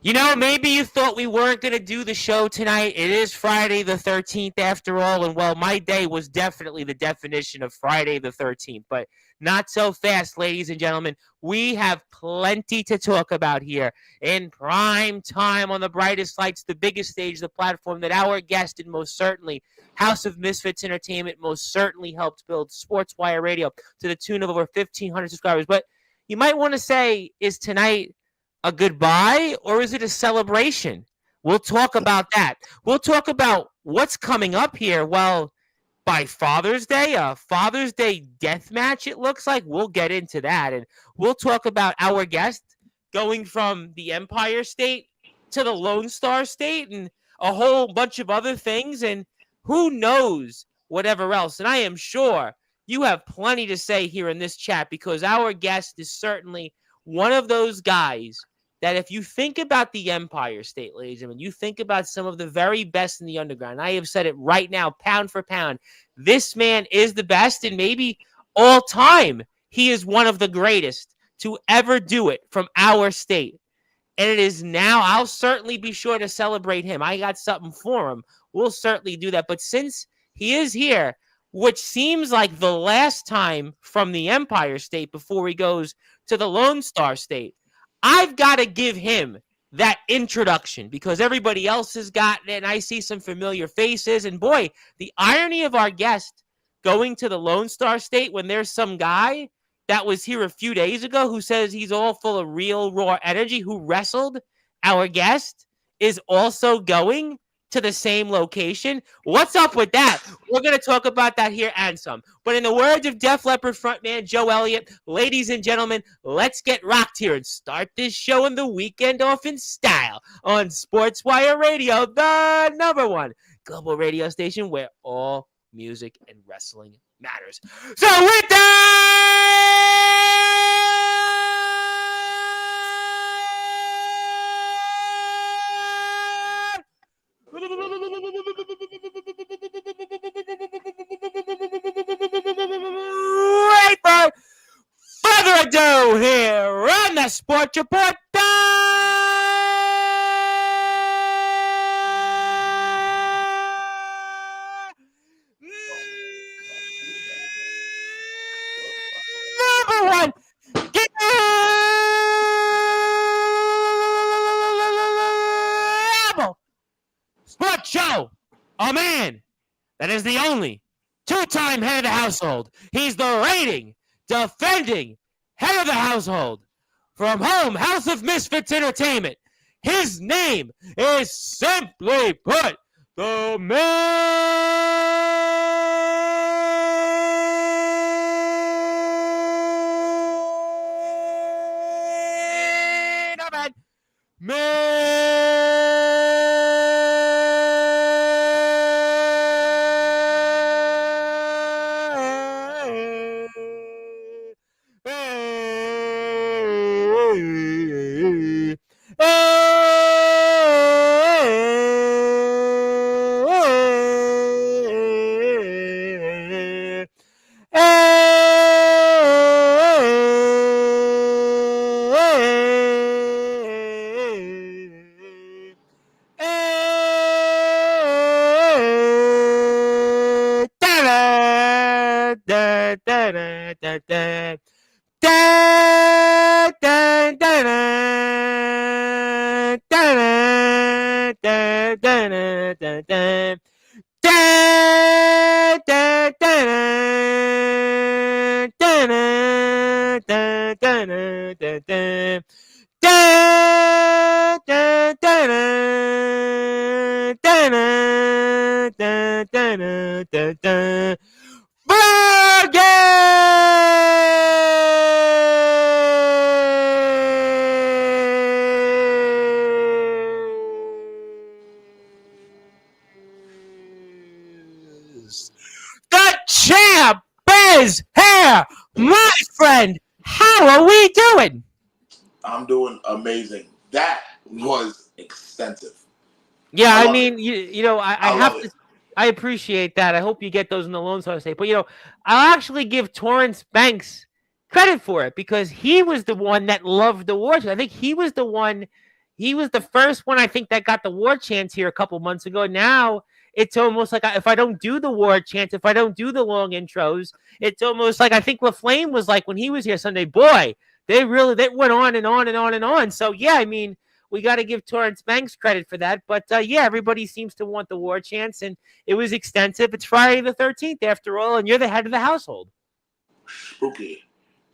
Maybe you thought we weren't going to do the show tonight. It is Friday the 13th after all. And well, my day was definitely the definition of Friday the 13th. But not so fast, ladies and gentlemen. We have plenty to talk about here in prime time on the brightest lights, the biggest stage, the platform that our guest and most certainly House of Misfits Entertainment most certainly helped build Sportswire Radio to the tune of over 1,500 subscribers. But you might want to say, is tonight a goodbye or is it a celebration? We'll talk about that. We'll talk about what's coming up here. Well, by Father's Day, a Father's Day death match, it looks like. We'll get into that. And we'll talk about our guest going from the Empire State to the Lone Star State and a whole bunch of other things. And who knows whatever else. And I am sure you have plenty to say here in this chat because our guest is certainly one of those guys that if you think about the Empire State, ladies and gentlemen, you think about some of the very best in the underground. I have said it right now, pound for pound. This man is the best, and maybe all time, he is one of the greatest to ever do it from our state. And it is now, I'll certainly be sure to celebrate him. I got something for him. We'll certainly do that. But since he is here, which seems like the last time from the Empire State before he goes to the Lone Star State, I've got to give him that introduction because everybody else has gotten it, and I see some familiar faces. And boy, the irony of our guest going to the Lone Star State when there's some guy that was here a few days ago who says he's all full of real raw energy, who wrestled our guest, is also going to the same location. What's up with that? We're going to talk about that here and some. But in the words of Def Leppard frontman Joe Elliott, ladies and gentlemen, let's get rocked here and start this show and the weekend off in style on Sportswire Radio, the #1 global radio station where all music and wrestling matters. So with that, without further ado, here on the Sports Report. Number one, sports show. A man that is the only two-time head of the household. He's the reigning, defending head of the household from home, House of Misfits Entertainment. His name is simply put, the main event. The champ is here, my friend. How are we doing? I'm doing amazing. That was extensive. Yeah, I mean, I appreciate that. I hope you get those in the Lone Star State. But, I'll actually give Torrance Banks credit for it because he was the one that loved the Wars. I think he was the one, he was the first one I think that got the war chance here a couple months ago. Now it's almost like if I don't do the war chance, if I don't do the long intros, it's almost like I think LaFlame was like when he was here Sunday. Boy, they went on and on and on and on. So yeah, I mean, we got to give Torrance Banks credit for that. But yeah, everybody seems to want the war chance, and it was extensive. It's Friday the 13th after all, and you're the head of the household. Spooky.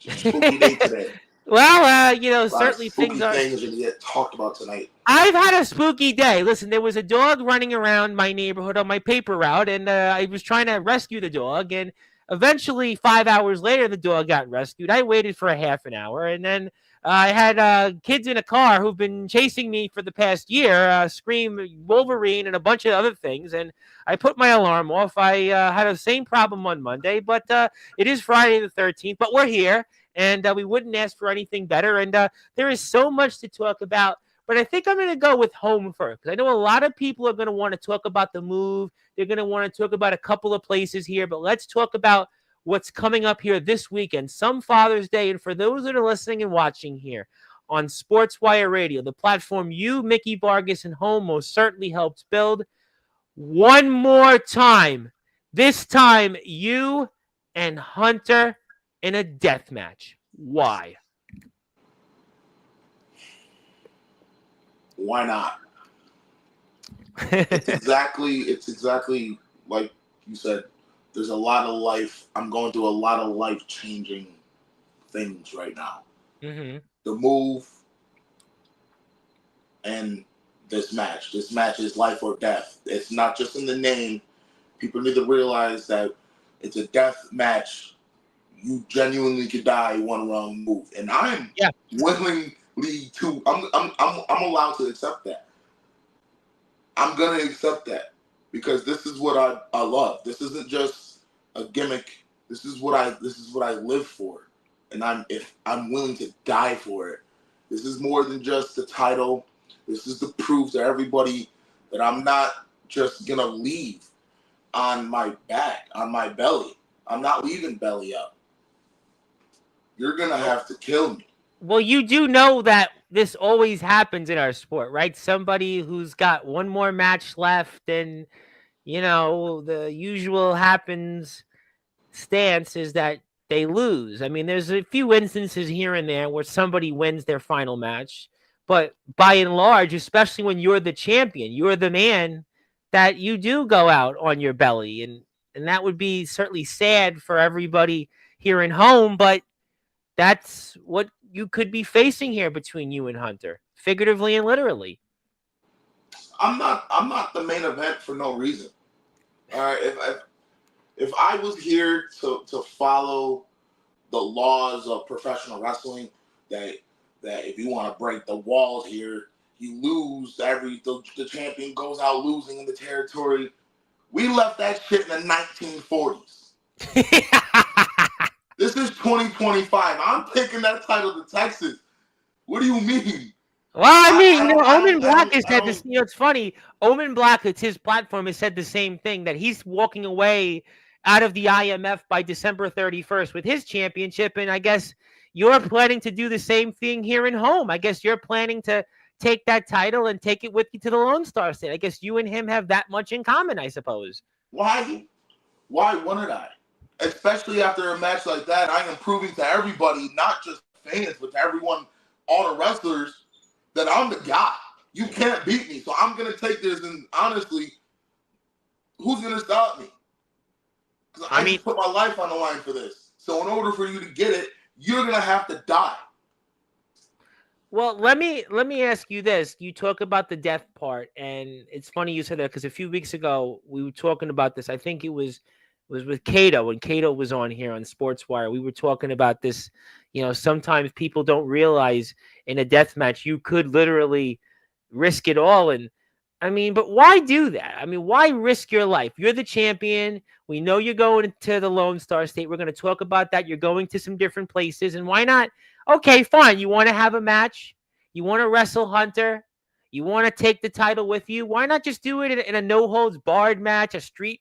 It's a spooky day today. Well, certainly things are going to get talked about tonight. I've had a spooky day. Listen, there was a dog running around my neighborhood on my paper route, and I was trying to rescue the dog, and eventually 5 hours later, the dog got rescued. I waited for a half an hour, and then I had kids in a car who've been chasing me for the past year, scream Wolverine and a bunch of other things, and I put my alarm off. I had the same problem on Monday, but it is Friday the 13th, but we're here, and we wouldn't ask for anything better, and there is so much to talk about. But I think I'm going to go with home first, because I know a lot of people are going to want to talk about the move. They're going to want to talk about a couple of places here, but let's talk about what's coming up here this weekend, some Father's Day. And for those that are listening and watching here on Sportswire Radio, the platform you, Mickey Vargas, and home most certainly helped build, one more time, this time you and Hunter in a death match. Why? Why not? It's exactly like you said. There's a lot of life. I'm going through a lot of life-changing things right now. Mm-hmm. The move and this match. This match is life or death. It's not just in the name. People need to realize that it's a death match. You genuinely could die one wrong move, and I'm willingly to. I'm allowed to accept that. I'm gonna accept that because this is what I love. This isn't just a gimmick. This is what I live for, and I'm willing to die for it. This is more than just the title. This is to prove to everybody that I'm not just gonna leave on my back, on my belly. I'm not leaving belly up. You're gonna have to kill me. Well, you do know that this always happens in our sport, right? Somebody who's got one more match left, and the usual happens stance is that they lose. I mean, there's a few instances here and there where somebody wins their final match, but by and large, especially when you're the champion, you're the man, that you do go out on your belly, and that would be certainly sad for everybody here in home, but that's what you could be facing here between you and Hunter, figuratively and literally. I'm not the main event for no reason. All right, if I was here to follow the laws of professional wrestling, that if you want to break the walls here, you lose the champion goes out losing in the territory. We left that shit in the 1940s. This is 2025. I'm taking that title to Texas. What do you mean? Well, I mean, Omen Black has said this. It's funny. Omen Black, it's his platform, has said the same thing, that he's walking away out of the IMF by December 31st with his championship. And I guess you're planning to do the same thing here in home. I guess you're planning to take that title and take it with you to the Lone Star State. I guess you and him have that much in common, I suppose. Why wouldn't I? Especially after a match like that, I am proving to everybody, not just fans, but to everyone, all the wrestlers, that I'm the guy. You can't beat me. So I'm going to take this, and honestly, who's going to stop me? Because I just put my life on the line for this. So in order for you to get it, you're going to have to die. Well, let me ask you this. You talk about the death part, and it's funny you said that because a few weeks ago we were talking about this. I think it was with Cato, when Cato was on here on Sportswire. We were talking about this. Sometimes people don't realize in a death match you could literally risk it all. And I mean, but why do that? I mean, why risk your life? You're the champion. We know you're going to the Lone Star State. We're going to talk about that. You're going to some different places. And why not? Okay, fine. You want to have a match. You want to wrestle Hunter. You want to take the title with you. Why not just do it in a no-holds-barred match, a street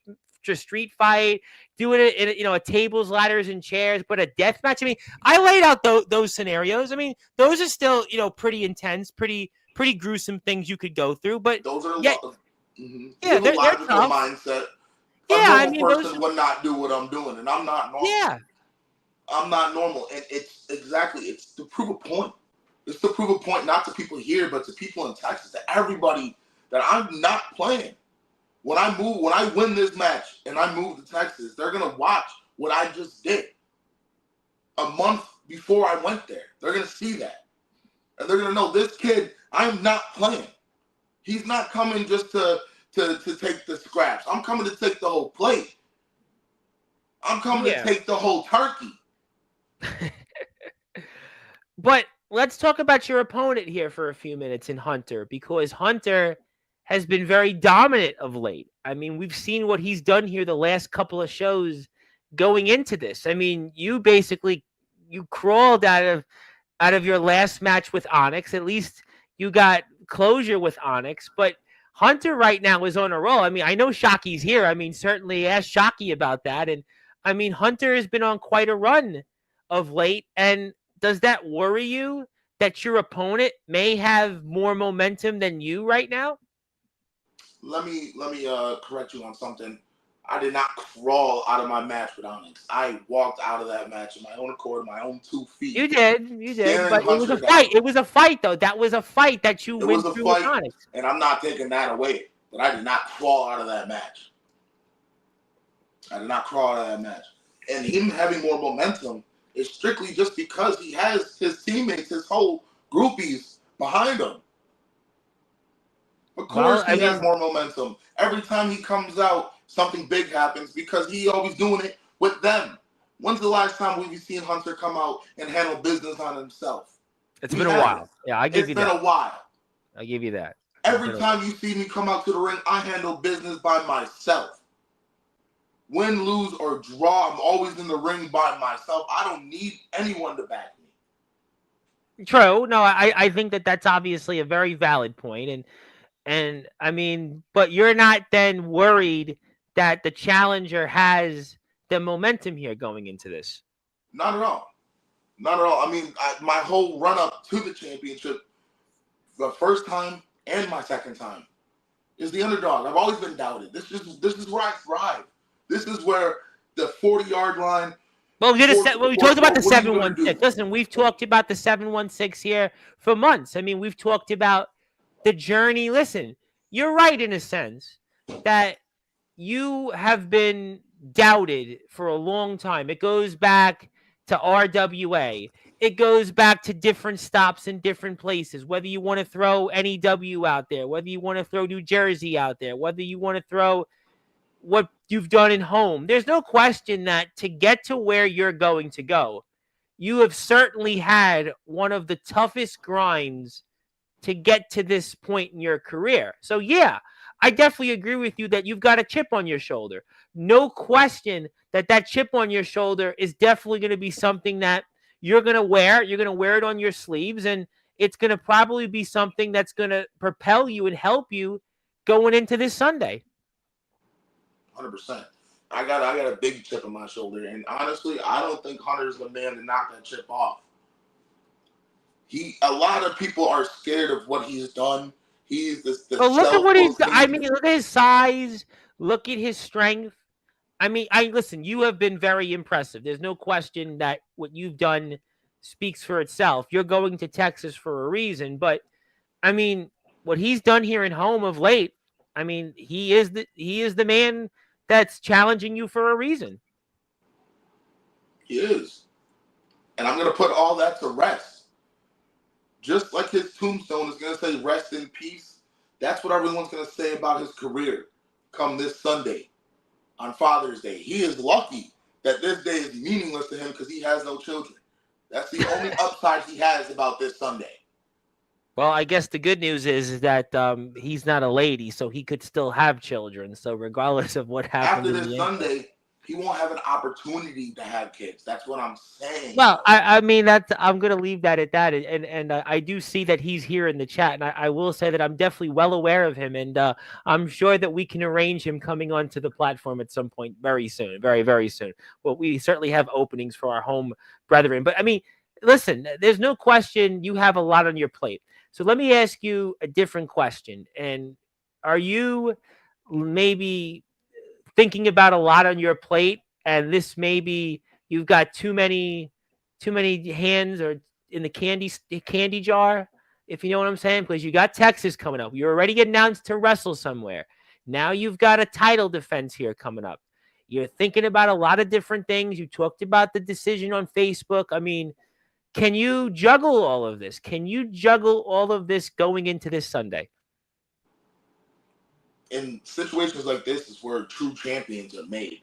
fight, do it in a tables, ladders, and chairs, but a death match? I mean, I laid out those scenarios. I mean, those are still pretty intense, pretty pretty gruesome things you could go through. But those are yeah, yeah, they're a logical tough. mindset. Yeah, A I normal mean, person would not do what I'm doing, and I'm not normal. Yeah. I'm not normal, and it's to prove a point. It's to prove a point, not to people here, but to people in Texas, to everybody, that I'm not playing. When I win this match and I move to Texas, they're gonna watch what I just did a month before I went there. They're gonna see that, and they're gonna know this kid. I'm not playing. He's not coming just to take the scraps. I'm coming to take the whole plate. I'm coming to take the whole turkey. But let's talk about your opponent here for a few minutes in Hunter, because Hunter has been very dominant of late. I mean, we've seen what he's done here the last couple of shows going into this. I mean, you crawled out of your last match with Onyx. At least you got closure with Onyx, but Hunter right now is on a roll. I mean, I know Shocky's here. I mean, certainly ask Shocky about that. And I mean, Hunter has been on quite a run of late. And does that worry you that your opponent may have more momentum than you right now? Let me correct you on something. I did not crawl out of my match with Onyx. I walked out of that match on my own accord, my own 2 feet. You did, but it was a fight. It was a fight, though. That was a fight that you went through with Onyx. And I'm not taking that away. But I did not crawl out of that match. I did not crawl out of that match. And him having more momentum is strictly just because he has his teammates, his whole groupies behind him. Of course, he has more momentum. Every time he comes out, something big happens because he always doing it with them. When's the last time we've seen Hunter come out and handle business on himself? It's been a while. Yeah, I give you that. It's been a while. I give you that. Every time you see me come out to the ring, I handle business by myself. Win, lose, or draw, I'm always in the ring by myself. I don't need anyone to back me. True. No, I think that's obviously a very valid point. And I mean, but you're not then worried that the challenger has the momentum here going into this? Not at all. Not at all. I mean, my whole run up to the championship, the first time and my second time, is the underdog. I've always been doubted. This is where I thrive. This is where the 40-yard line. Well, we talked about the 716. Listen, we've talked about the 716 here for months. I mean, we've talked about the journey. Listen, you're right in a sense that you have been doubted for a long time. It goes back to RWA. It goes back to different stops in different places, whether you want to throw NEW out there, whether you want to throw New Jersey out there, whether you want to throw what you've done in home. There's no question that to get to where you're going to go, you have certainly had one of the toughest grinds to get to this point in your career. So yeah, I definitely agree with you that you've got a chip on your shoulder. No question that chip on your shoulder is definitely going to be something that you're going to wear. You're going to wear it on your sleeves, and it's going to probably be something that's going to propel you and help you going into this Sunday. 100%. I got a big chip on my shoulder, and honestly, I don't think Hunter's the man to knock that chip off. A lot of people are scared of what he's done. He's the look at what he's done. I mean, look at his size. Look at his strength. I mean, listen, you have been very impressive. There's no question that what you've done speaks for itself. You're going to Texas for a reason, but I mean, what he's done here in home of late, I mean, he is the man that's challenging you for a reason. He is. And I'm going to put all that to rest. Just like his tombstone is going to say rest in peace, that's what everyone's going to say about his career come this Sunday on Father's Day. He is lucky that this day is meaningless to him because he has no children. That's the only upside he has about this Sunday. Well, I guess the good news is that he's not a lady, so he could still have children. So regardless of what happens after this Sunday, he won't have an opportunity to have kids. That's what I'm saying. Well, I mean, I'm going to leave that at that. And I do see that he's here in the chat. And I will say that I'm definitely well aware of him. And I'm sure that we can arrange him coming onto the platform at some point very soon, very, very soon. Well, we certainly have openings for our home brethren. But, I mean, listen, there's no question you have a lot on your plate. So let me ask you a different question. And are you maybe thinking about a lot on your plate, and this maybe you've got too many hands or in the candy jar, if you know what I'm saying? Because you got Texas coming up. You're already announced to wrestle somewhere. Now you've got a title defense here coming up. You're thinking about a lot of different things. You talked about the decision on Facebook. I mean, can you juggle all of this? Can you juggle all of this going into this Sunday? In situations like this is where true champions are made.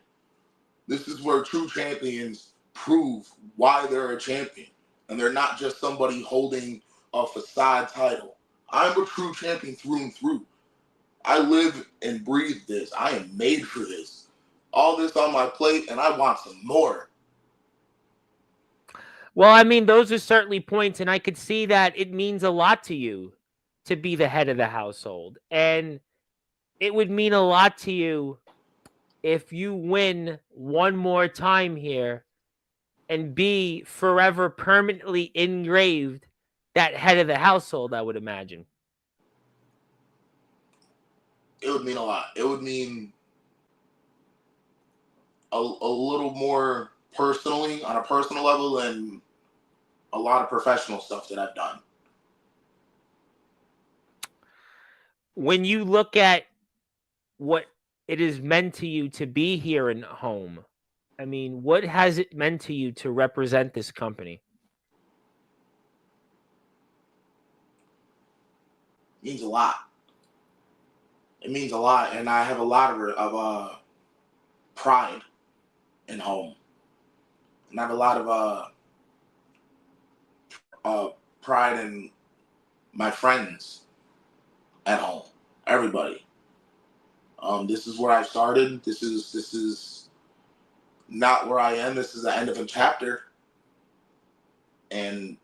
This is where true champions prove why they're a champion. And they're not just somebody holding a facade title. I'm a true champion through and through. I live and breathe this. I am made for this. All this on my plate, and I want some more. Well, I mean, those are certainly points, and I could see that it means a lot to you to be the head of the household. And it would mean a lot to you if you win one more time here and be forever permanently engraved that head of the household, I would imagine. It would mean a lot. It would mean a little more personally, on a personal level, than a lot of professional stuff that I've done. When you look at what it is meant to you to be here in home, I mean, what has it meant to you to represent this company? It means a lot. It means a lot, and I have a lot of pride in home, and I have a lot of pride in my friends at home. Everybody. This is where I started. This is not where I am. This is the end of a chapter, and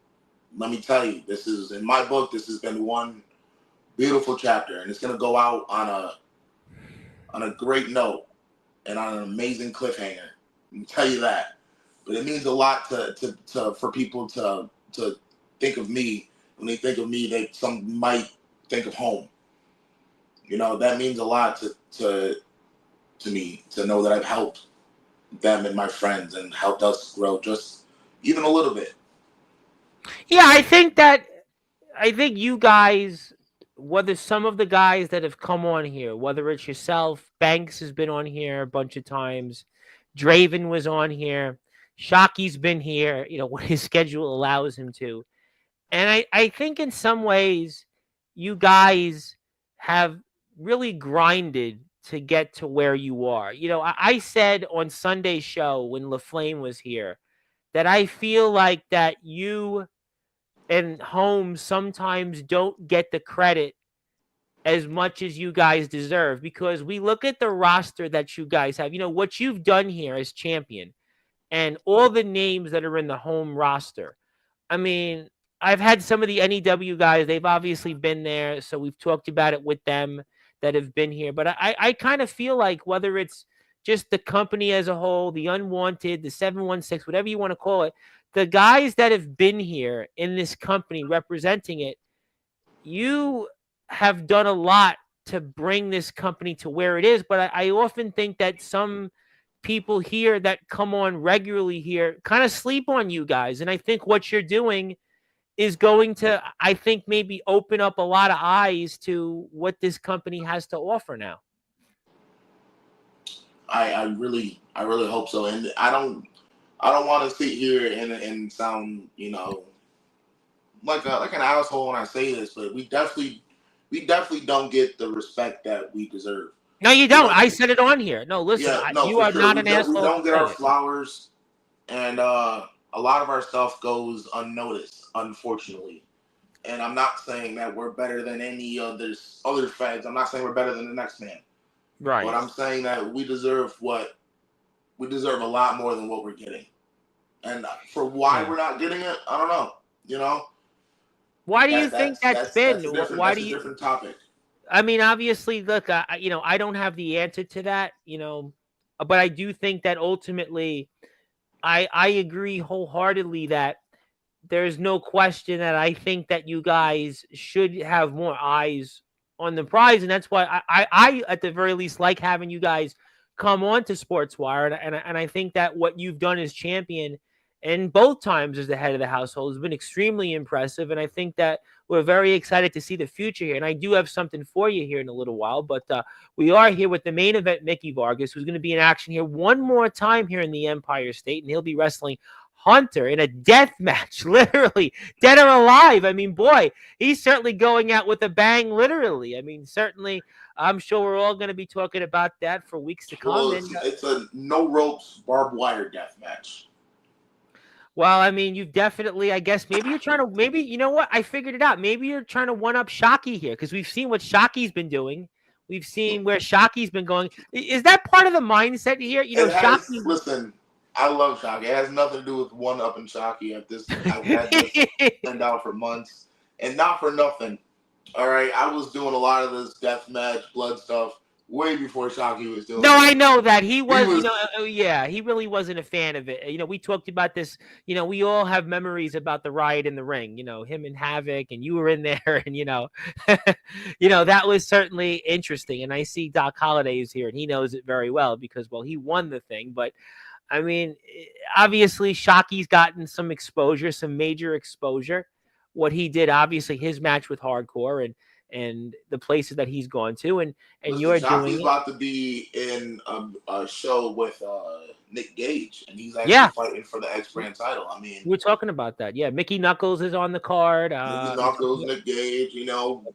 let me tell you, this is in my book. This has been one beautiful chapter, and it's gonna go out on a great note and on an amazing cliffhanger. I can tell you that. But it means a lot to for people to think of me. When they think of me, some might think of home. You know, that means a lot to me to know that I've helped them and my friends and helped us grow just even a little bit. Yeah, I think you guys, whether some of the guys that have come on here, whether it's yourself, Banks has been on here a bunch of times, Draven was on here, Shocky's been here, when his schedule allows him to. And I think in some ways, you guys have really grinded to get to where you are. I said on Sunday's show when LaFlame was here that I feel like that you and Holmes sometimes don't get the credit as much as you guys deserve, because we look at the roster that you guys have, what you've done here as champion and all the names that are in the home roster. I mean, I've had some of the NEW guys, they've obviously been there, so we've talked about it with them that have been here. But I kind of feel like whether it's just the company as a whole, the Unwanted, the 716, whatever you want to call it, the guys that have been here in this company representing it, you have done a lot to bring this company to where it is. But I often think that some people here that come on regularly here kind of sleep on you guys. And I think what you're doing is going to, I think, maybe open up a lot of eyes to what this company has to offer now. I really hope so. And I don't want to sit here and sound, like an asshole when I say this, but we definitely don't get the respect that we deserve. No, you don't. I said it on here. No, listen, Yeah, no, you are sure. not an asshole. We don't get our flowers, and a lot of our stuff goes unnoticed, unfortunately. And I'm not saying that we're better than any other feds. I'm not saying we're better than the next man. Right. But I'm saying that we deserve a lot more than what we're getting. And for why we're not getting it, I don't know. Why do you think that's been? Why do you? That's a different topic. I mean, obviously, look, I don't have the answer to that, but I do think that ultimately, I agree wholeheartedly that there's no question that I think that you guys should have more eyes on the prize, and that's why I at the very least like having you guys come on to Sportswire, and I think that what you've done as champion and both times as the head of the household has been extremely impressive, and I think that we're very excited to see the future here. And I do have something for you here in a little while, but we are here with the main event, Mickey Vargas, who's going to be in action here one more time here in the Empire State, and he'll be wrestling Hunter in a death match, literally dead or alive. I mean, boy, he's certainly going out with a bang, literally. I mean, certainly, I'm sure we're all going to be talking about that for weeks to come. Well, it's a no ropes barbed wire death match. Well, I mean, you definitely, I guess, maybe you're trying to, maybe, you know what? I figured it out. Maybe you're trying to one up Shockey here because we've seen what Shockey's been doing. We've seen where Shockey's been going. Is that part of the mindset here? You know, Shockey. Listen, I love Shockey. It has nothing to do with one up and Shockey. I've had this planned out for months, and not for nothing. All right, I was doing a lot of this death match, blood stuff way before Shockey was doing. No, I know that he was, you know, yeah, he really wasn't a fan of it. You know, we talked about this. You know, we all have memories about the riot in the ring. You know, him and Havoc, and you were in there, and you know, that was certainly interesting. And I see Doc Holliday is here, and he knows it very well because, well, he won the thing, but. I mean, obviously, Shockey's gotten some exposure, some major exposure. What he did, obviously, his match with Hardcore and the places that he's gone to, and listen, you're Shockey's doing about to be in a show with Nick Gage, and he's actually fighting for the X Brand title. I mean, we're talking about that. Yeah, Mickey Knuckles is on the card. Mickey Knuckles, Nick Gage. You know,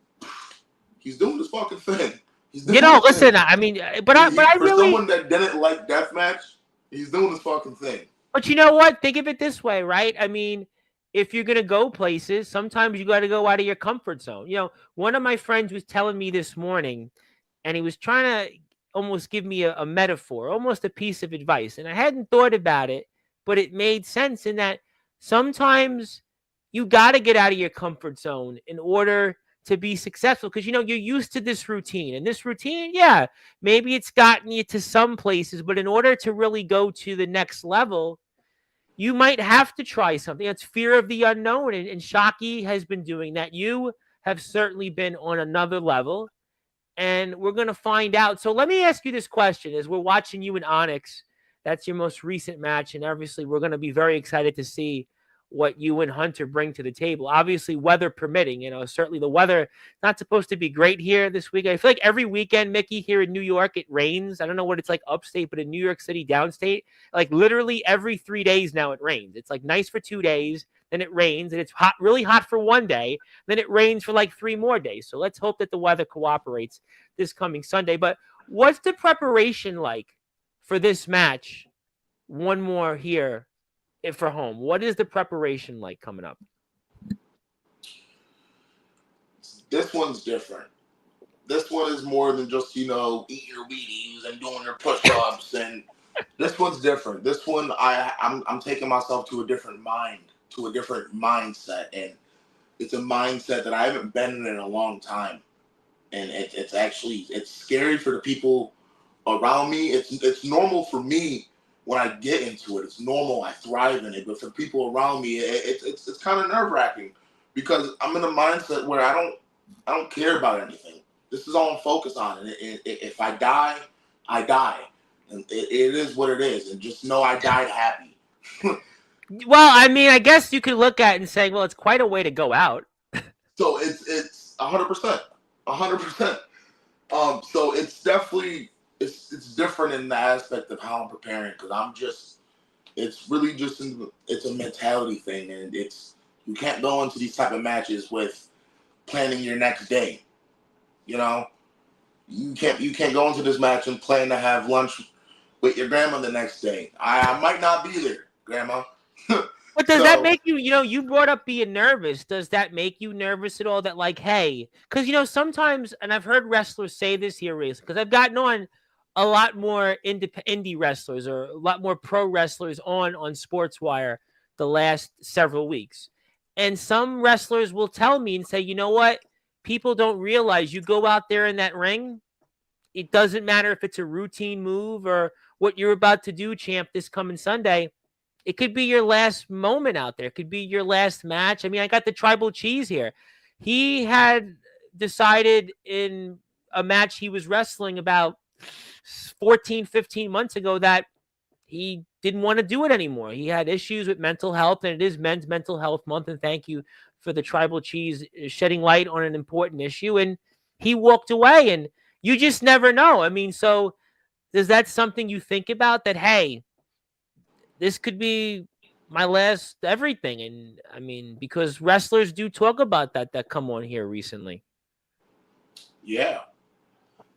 he's doing this fucking thing. Listen. I mean, but I for really someone that didn't like deathmatch. He's doing this fucking thing. But you know what? Think of it this way, right? I mean, if you're going to go places, sometimes you got to go out of your comfort zone. You know, one of my friends was telling me this morning, and he was trying to almost give me a metaphor, almost a piece of advice. And I hadn't thought about it, but it made sense in that sometimes you got to get out of your comfort zone in order to be successful because, you know, you're used to this routine. And this routine, yeah, maybe it's gotten you to some places, but in order to really go to the next level, you might have to try something. That's fear of the unknown. And Shockey has been doing that. You have certainly been on another level. And we're going to find out. So let me ask you this question as we're watching you in Onyx. That's your most recent match. And obviously, we're going to be very excited to see what you and Hunter bring to the table. Obviously, weather permitting, you know, certainly the weather not supposed to be great here this week. I feel like every weekend, Mickey, here in New York, it rains. I don't know what it's like upstate, but in New York City, downstate, like literally every 3 days now it rains. It's like nice for 2 days, then it rains, and it's hot, really hot for 1 day, then it rains for like 3 more days. So let's hope that the weather cooperates this coming Sunday. But what's the preparation like for this match? One more here for home. What is the preparation like coming up? This one's different. This one is more than just, you know, eat your Wheaties and doing your push-ups. And this one's different. This one, I'm taking myself to a different mindset. And it's a mindset that I haven't been in a long time. And it's scary for the people around me. It's normal for me. When I get into it, it's normal. I thrive in it. But for people around me, it's kind of nerve-wracking because I'm in a mindset where I don't care about anything. This is all I'm focused on. And if I die, I die. And it is what it is. And just know I died happy. Well, I mean, I guess you could look at it and say, well, it's quite a way to go out. So it's 100%. 100%. So it's definitely... It's different in the aspect of how I'm preparing because it's really just it's a mentality thing, and you can't go into these type of matches with planning your next day. You know, you can't go into this match and plan to have lunch with your grandma the next day. I might not be there, grandma. But does that make you, you know, you brought up being nervous. Does that make you nervous at all that like, hey, because, you know, sometimes, and I've heard wrestlers say this here recently, because I've gotten on a lot more indie wrestlers or a lot more pro wrestlers on Sportswire the last several weeks. And some wrestlers will tell me and say, you know what? People don't realize you go out there in that ring. It doesn't matter if it's a routine move or what you're about to do, champ, this coming Sunday. it could be your last moment out there. It could be your last match. I mean, I got the tribal cheese here. He had decided in a match he was wrestling about 14, 15 months ago that he didn't want to do it anymore. He had issues with mental health, and it is Men's Mental Health Month. And thank you for the tribal cheese shedding light on an important issue. And he walked away, and you just never know. I mean, so is that something you think about that, hey, this could be my last everything? And I mean, because wrestlers do talk about that come on here recently. Yeah.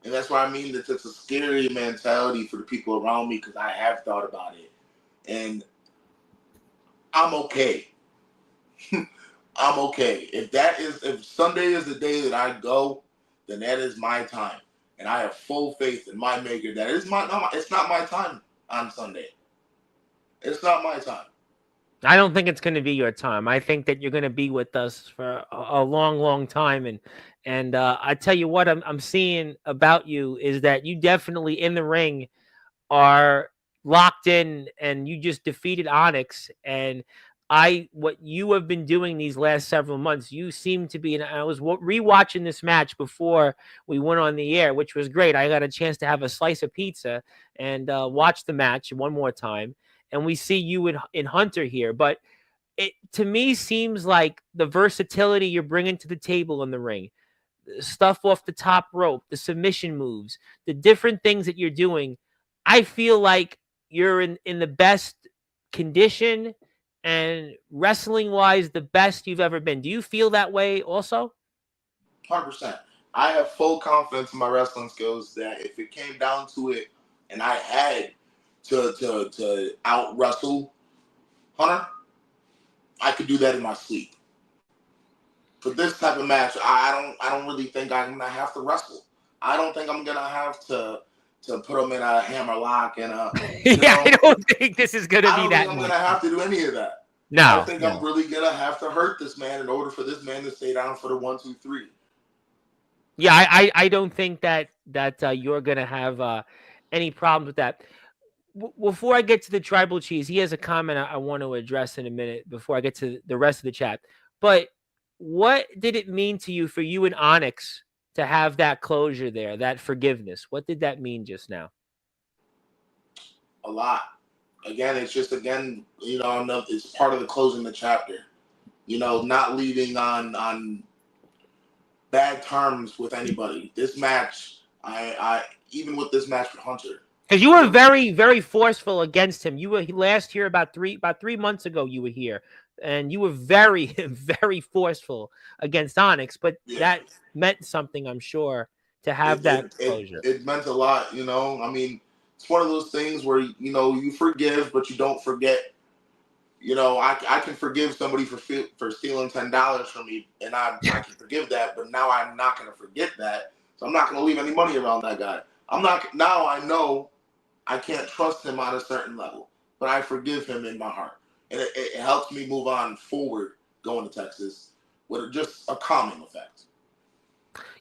And that's why I mean that it's a scary mentality for the people around me, because I have thought about it. And I'm okay. I'm okay. If Sunday is the day that I go, then that is my time. And I have full faith in my maker that it's not my time on Sunday. It's not my time. I don't think it's going to be your time. I think that you're going to be with us for a long, long time. And I tell you what, I'm seeing about you is that you definitely in the ring are locked in, and you just defeated Onyx. And what you have been doing these last several months, you seem to be, and I was rewatching this match before we went on the air, which was great. I got a chance to have a slice of pizza and watch the match one more time. And we see you in Hunter here, but it to me seems like the versatility you're bringing to the table in the ring, stuff off the top rope, the submission moves, the different things that you're doing. I feel like you're in the best condition and wrestling wise, the best you've ever been. Do you feel that way also? 100%. I have full confidence in my wrestling skills that if it came down to it and I had to out wrestle Hunter, I could do that in my sleep. For this type of match, I don't really think I'm gonna have to wrestle. I don't think I'm gonna have to put him in a hammerlock and I don't think this is gonna be that. I'm gonna have to do any of that. No, I think I'm really gonna have to hurt this man in order for this man to stay down for the 1, 2, 3. Yeah, I don't think that you're gonna have any problems with that. Before I get to the tribal cheese, he has a comment I want to address in a minute before I get to the rest of the chat. But what did it mean to you for you and Onyx to have that closure there, that forgiveness? What did that mean just now? A lot. Again, it's just it's part of the closing the chapter. Not leaving on bad terms with anybody. This match, I even with this match with Hunter. Because you were very, very forceful against him. You were last here about 3 months ago. You were here, and you were very, very forceful against Onyx. But that meant something, I'm sure, to have that closure. It meant a lot. I mean, it's one of those things where you forgive, but you don't forget. I can forgive somebody for stealing $10 from me, and I can forgive that. But now I'm not going to forget that, so I'm not going to leave any money around that guy. I'm not. Now I know I can't trust him on a certain level, but I forgive him in my heart. And it helps me move on forward going to Texas with just a calming effect.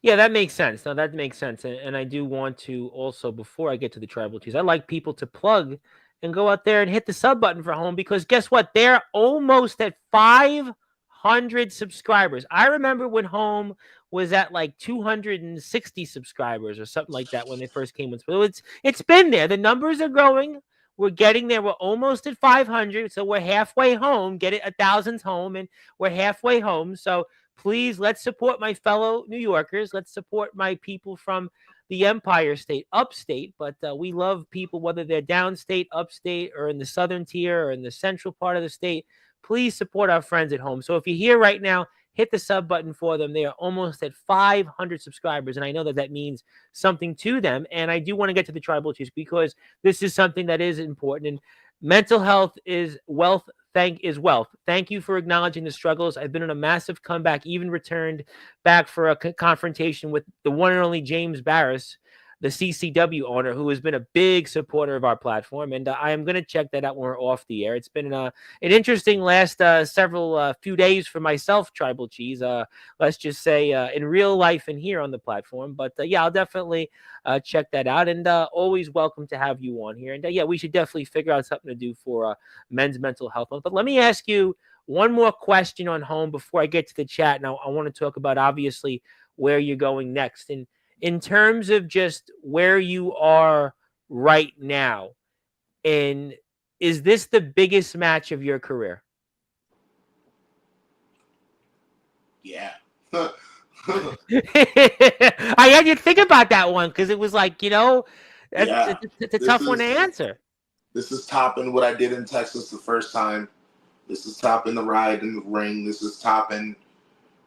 Yeah, that makes sense. No, that makes sense. And I do want to also, before I get to the tribal cheese, I like people to plug and go out there and hit the sub button for Home, because guess what? They're almost at 500 subscribers. I remember when Home was at like 260 subscribers or something like that when they first came in. So it's been there. The numbers are growing. We're getting there. We're almost at 500. So we're halfway home. Get it, 1,000's home, and we're halfway home. So please, let's support my fellow New Yorkers. Let's support my people from the Empire State, upstate. But we love people, whether they're downstate, upstate, or in the southern tier or in the central part of the state. Please support our friends at home. So if you're here right now, hit the sub button for them. They are almost at 500 subscribers, and I know that means something to them. And I do want to get to the tribal cheese because this is something that is important. And mental health is wealth. Is wealth. Thank you for acknowledging the struggles. I've been on a massive comeback, even returned back for a confrontation with the one and only James Barris, the CCW owner, who has been a big supporter of our platform. And I am going to check that out when we're off the air. It's been an interesting last several few days for myself, Tribal Cheese. Let's just say in real life and here on the platform. But yeah, I'll definitely check that out. And always welcome to have you on here. And yeah, we should definitely figure out something to do for Men's Mental Health Month. But let me ask you one more question on home before I get to the chat. Now, I want to talk about, obviously, where you're going next. And in terms of just where you are right now, and is this the biggest match of your career? Yeah. I had you think about that one because it was like, Yeah. it's a tough one to answer. This is topping what I did in Texas the first time. This is topping the ride in the ring. This is topping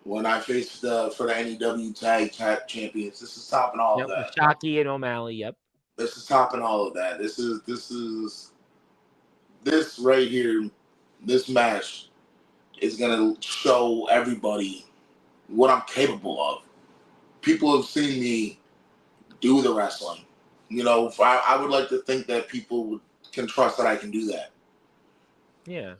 when I faced for the NEW Tag Champions. This is topping all of that. Shockey and O'Malley. Yep. This is topping all of that. This right here. This match is gonna show everybody what I'm capable of. People have seen me do the wrestling. I would like to think that people can trust that I can do that. Yeah.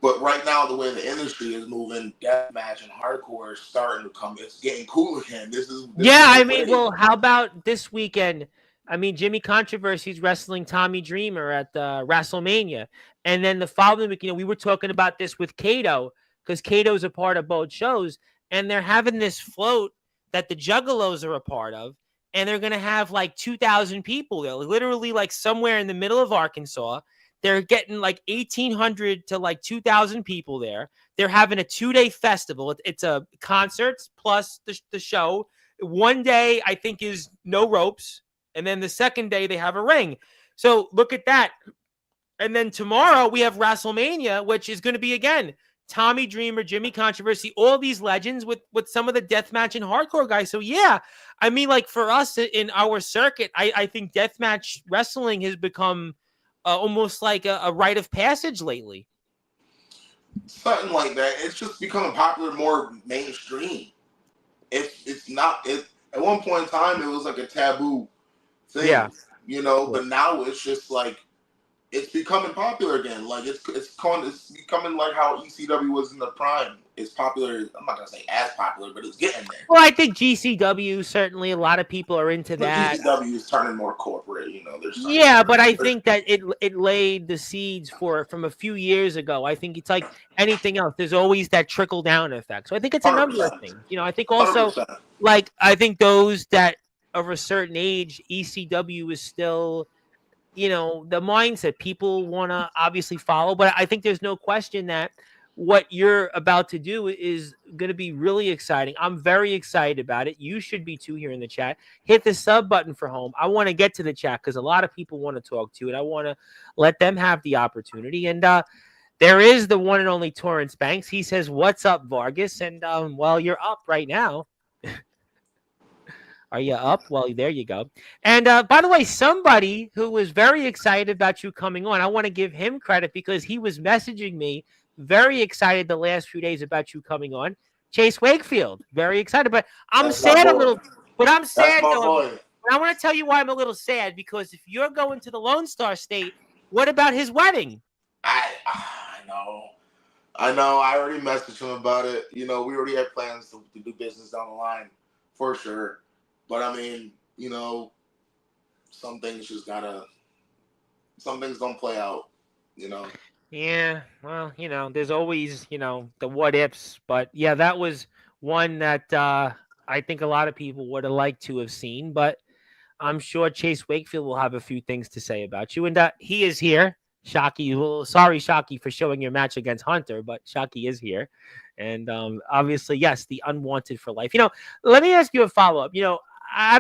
But right now, the way the industry is moving, deathmatch and hardcore is starting to come. It's getting cool again. Well, how about this weekend? I mean, Jimmy Controversy's wrestling Tommy Dreamer at WrestleMania. And then the following week, we were talking about this with Kato, because Kato's a part of both shows. And they're having this float that the Juggalos are a part of. And they're going to have like 2,000 people there, literally like somewhere in the middle of Arkansas. They're getting like 1,800 to like 2,000 people there. They're having a 2-day festival. It's a concerts plus the show. One day, I think, is no ropes. And then the second day, they have a ring. So look at that. And then tomorrow, we have WrestleMania, which is going to be, again, Tommy Dreamer, Jimmy Controversy, all these legends with some of the deathmatch and hardcore guys. So, yeah, I mean, like for us in our circuit, I think deathmatch wrestling has become almost like a rite of passage lately. Something like that. It's just becoming popular, more mainstream. It's not. At one point in time, it was like a taboo thing. Yeah. But now it's just like it's becoming popular again. Like it's becoming like how ECW was in the prime. It's popular. I'm not gonna say as popular, but it's getting there. Well, I think GCW, certainly a lot of people are into that. GCW is turning more corporate. But I think that it laid the seeds from a few years ago. I think it's like anything else. There's always that trickle down effect. So I think it's a number of things. I think also 100%. Like I think those that of a certain age, ECW is still, the mindset people want to obviously follow. But I think there's no question that what you're about to do is going to be really exciting. I'm very excited about it. You should be too here in the chat. Hit the sub button for home. I want to get to the chat because a lot of people want to talk to it. I want to let them have the opportunity. And there is the one and only Torrance Banks. He says, "What's up, Vargas?" And well, you're up right now. Are you up? Well, there you go. And by the way, somebody who was very excited about you coming on, I want to give him credit because he was messaging me very excited the last few days about you coming on. Chase Wakefield, very excited. But I'm sad a little. But I'm sad though. But I want to tell you why I'm a little sad, because if you're going to the Lone Star State, what about his wedding? I know. I already messaged him about it. We already had plans to do business down the line, for sure. But I mean, some things don't play out, Yeah, well, there's always, the what ifs. But yeah, that was one that I think a lot of people would have liked to have seen. But I'm sure Chase Wakefield will have a few things to say about you. And he is here. Shockey, well, sorry, Shockey, for showing your match against Hunter, but Shockey is here. And obviously, yes, the unwanted for life. Let me ask you a follow-up. I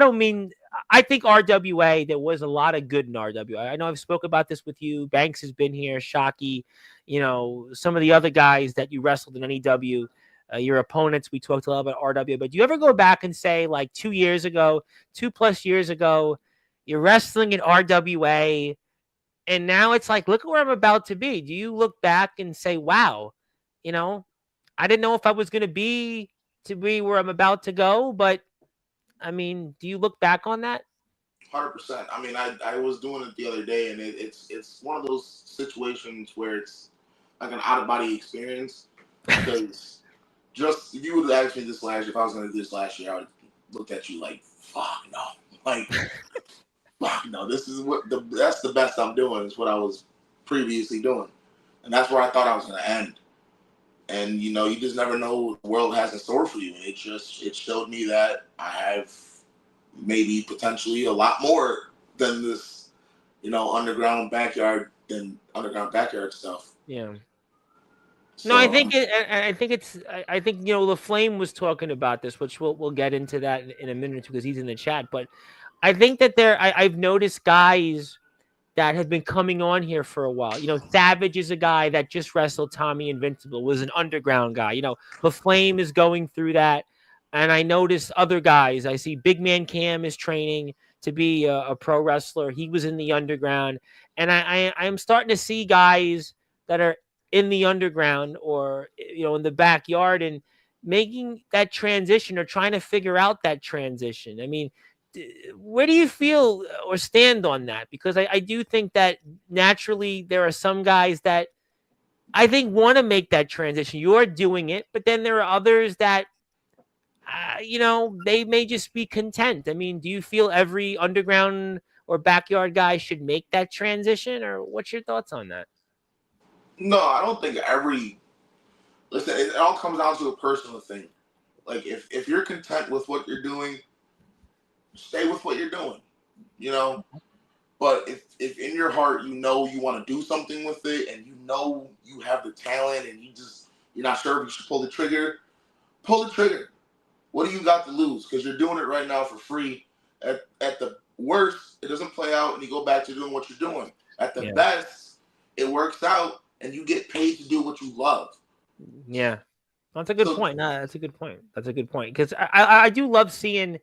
think RWA, there was a lot of good in RWA. I know I've spoke about this with you. Banks has been here, Shockey, some of the other guys that you wrestled in NEW, your opponents, we talked a lot about RWA. But do you ever go back and say, like 2 years ago, 2+ years ago, you're wrestling in RWA, and now it's like, look where I'm about to be. Do you look back and say, wow, I didn't know if I was going to be where I'm about to go, but I mean, do you look back on that? 100%. I mean, I was doing it the other day, and it's one of those situations where it's like an out of body experience. Because just if you would have asked me this last year, if I was going to do this last year, I would have looked at you like, fuck no, like fuck no. This is that's the best I'm doing. Is what I was previously doing, and that's where I thought I was going to end. And you know, you just never know what the world has in store for you. And it showed me that I have maybe potentially a lot more than this, you know, underground backyard stuff. Yeah. No, I So think I think the Flame was talking about this, which we'll get into that in a minute or two because he's in the chat. But I think that I've noticed guys that have been coming on here for a while. Savage is a guy that just wrestled Tommy Invincible, was an underground guy. The Flame is going through that. And I noticed other guys. I see Big Man Cam is training to be a pro wrestler. He was in the underground. And I'm starting to see guys that are in the underground or, in the backyard and making that transition or trying to figure out that transition. I mean, where do you feel or stand on that? Because I do think that naturally there are some guys that I think want to make that transition. You're doing it, but then there are others that, they may just be content. I mean, do you feel every underground or backyard guy should make that transition, or what's your thoughts on that? no, I don't think every listen. It all comes down to a personal thing. Like if you're content with what you're doing, stay with what you're doing. You know, but if in your heart you know you want to do something with it and you know you have the talent and you're not sure if you should pull the trigger, pull the trigger. What do you got to lose? Because you're doing it right now for free. At the worst, it doesn't play out and you go back to doing what you're doing. At the best, it works out and you get paid to do what you love. Yeah. That's a good point. No, that's a good point. That's a good point. Because I do love seeing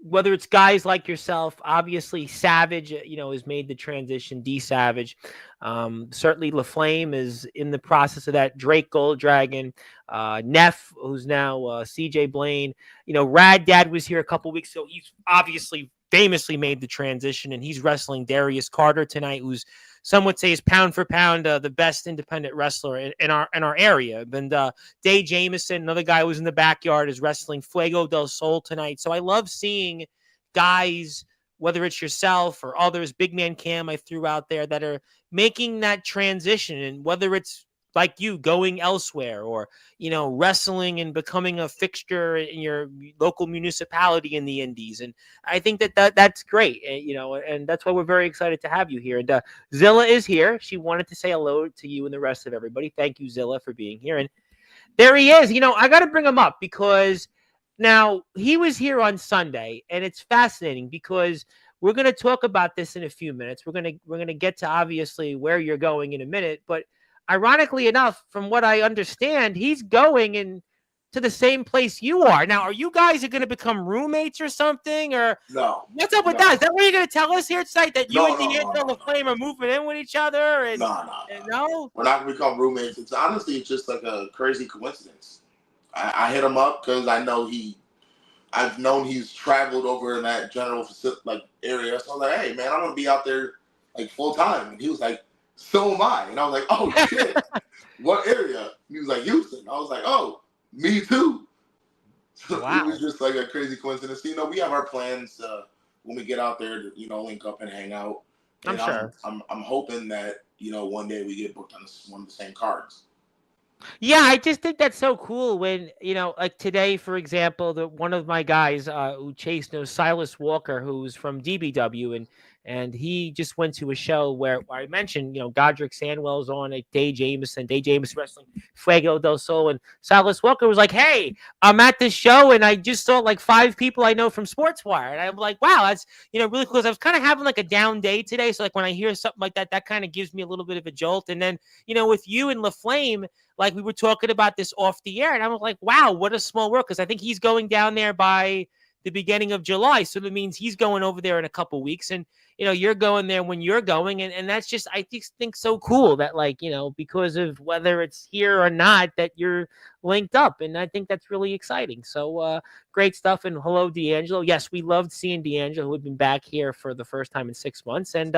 whether it's guys like yourself, obviously Savage, has made the transition, D Savage. Certainly LaFlame is in the process of that. Drake Gold Dragon, Neff, who's now CJ Blaine. Rad Dad was here a couple weeks ago. He's obviously famously made the transition, and he's wrestling Darius Carter tonight, who's some would say is pound for pound the best independent wrestler in our area. And Day Jameson, another guy who was in the backyard, is wrestling Fuego del Sol tonight. So I love seeing guys, whether it's yourself or others, Big Man Cam I threw out there, that are making that transition. And whether it's like you going elsewhere or, wrestling and becoming a fixture in your local municipality in the indies. And I think that's great. And that's why we're very excited to have you here. And Zilla is here. She wanted to say hello to you and the rest of everybody. Thank you, Zilla, for being here. And there he is. I got to bring him up because now he was here on Sunday, and it's fascinating because we're going to talk about this in a few minutes. We're going to get to obviously where you're going in a minute, but ironically enough, from what I understand, he's going to the same place you are. Now, are you guys going to become roommates or something? Or No. What's up with that? Is that what you're going to tell us here tonight? That you and D'Angelo Flame are moving in with each other? And, no. We're not going to become roommates. It's honestly just like a crazy coincidence. I hit him up because I know I've known he's traveled over in that general area. So I was like, hey, man, I'm going to be out there like full time. And he was like, so am I. And I was like, oh, shit. What area? He was like, Houston. I was like, oh, me too. So wow. It was just like a crazy coincidence. We have our plans when we get out there to, link up and hang out. And I'm sure. I'm hoping that, one day we get booked on one of the same cards. Yeah, I just think that's so cool when, like today, for example, one of my guys who Chase knows, Silas Walker, who's from DBW, and he just went to a show where I mentioned, Godric Sandwell's on it, Day Jameson wrestling Fuego del Sol, and Silas Walker was like, hey, I'm at this show, and I just saw like 5 people I know from Sportswire, and I'm like, wow, that's, really cool. I was kind of having like a down day today, so like when I hear something like that, that kind of gives me a little bit of a jolt, and then, with you and LaFlame, like we were talking about this off the air, and I was like, wow, what a small world, because I think he's going down there by the beginning of July. So that means he's going over there in a couple weeks, and you're going there when you're going, and that's just I think so cool that because of whether it's here or not that you're linked up, and I think that's really exciting. So great stuff, and hello D'Angelo. Yes, we loved seeing D'Angelo, who had been back here for the first time in 6 months, and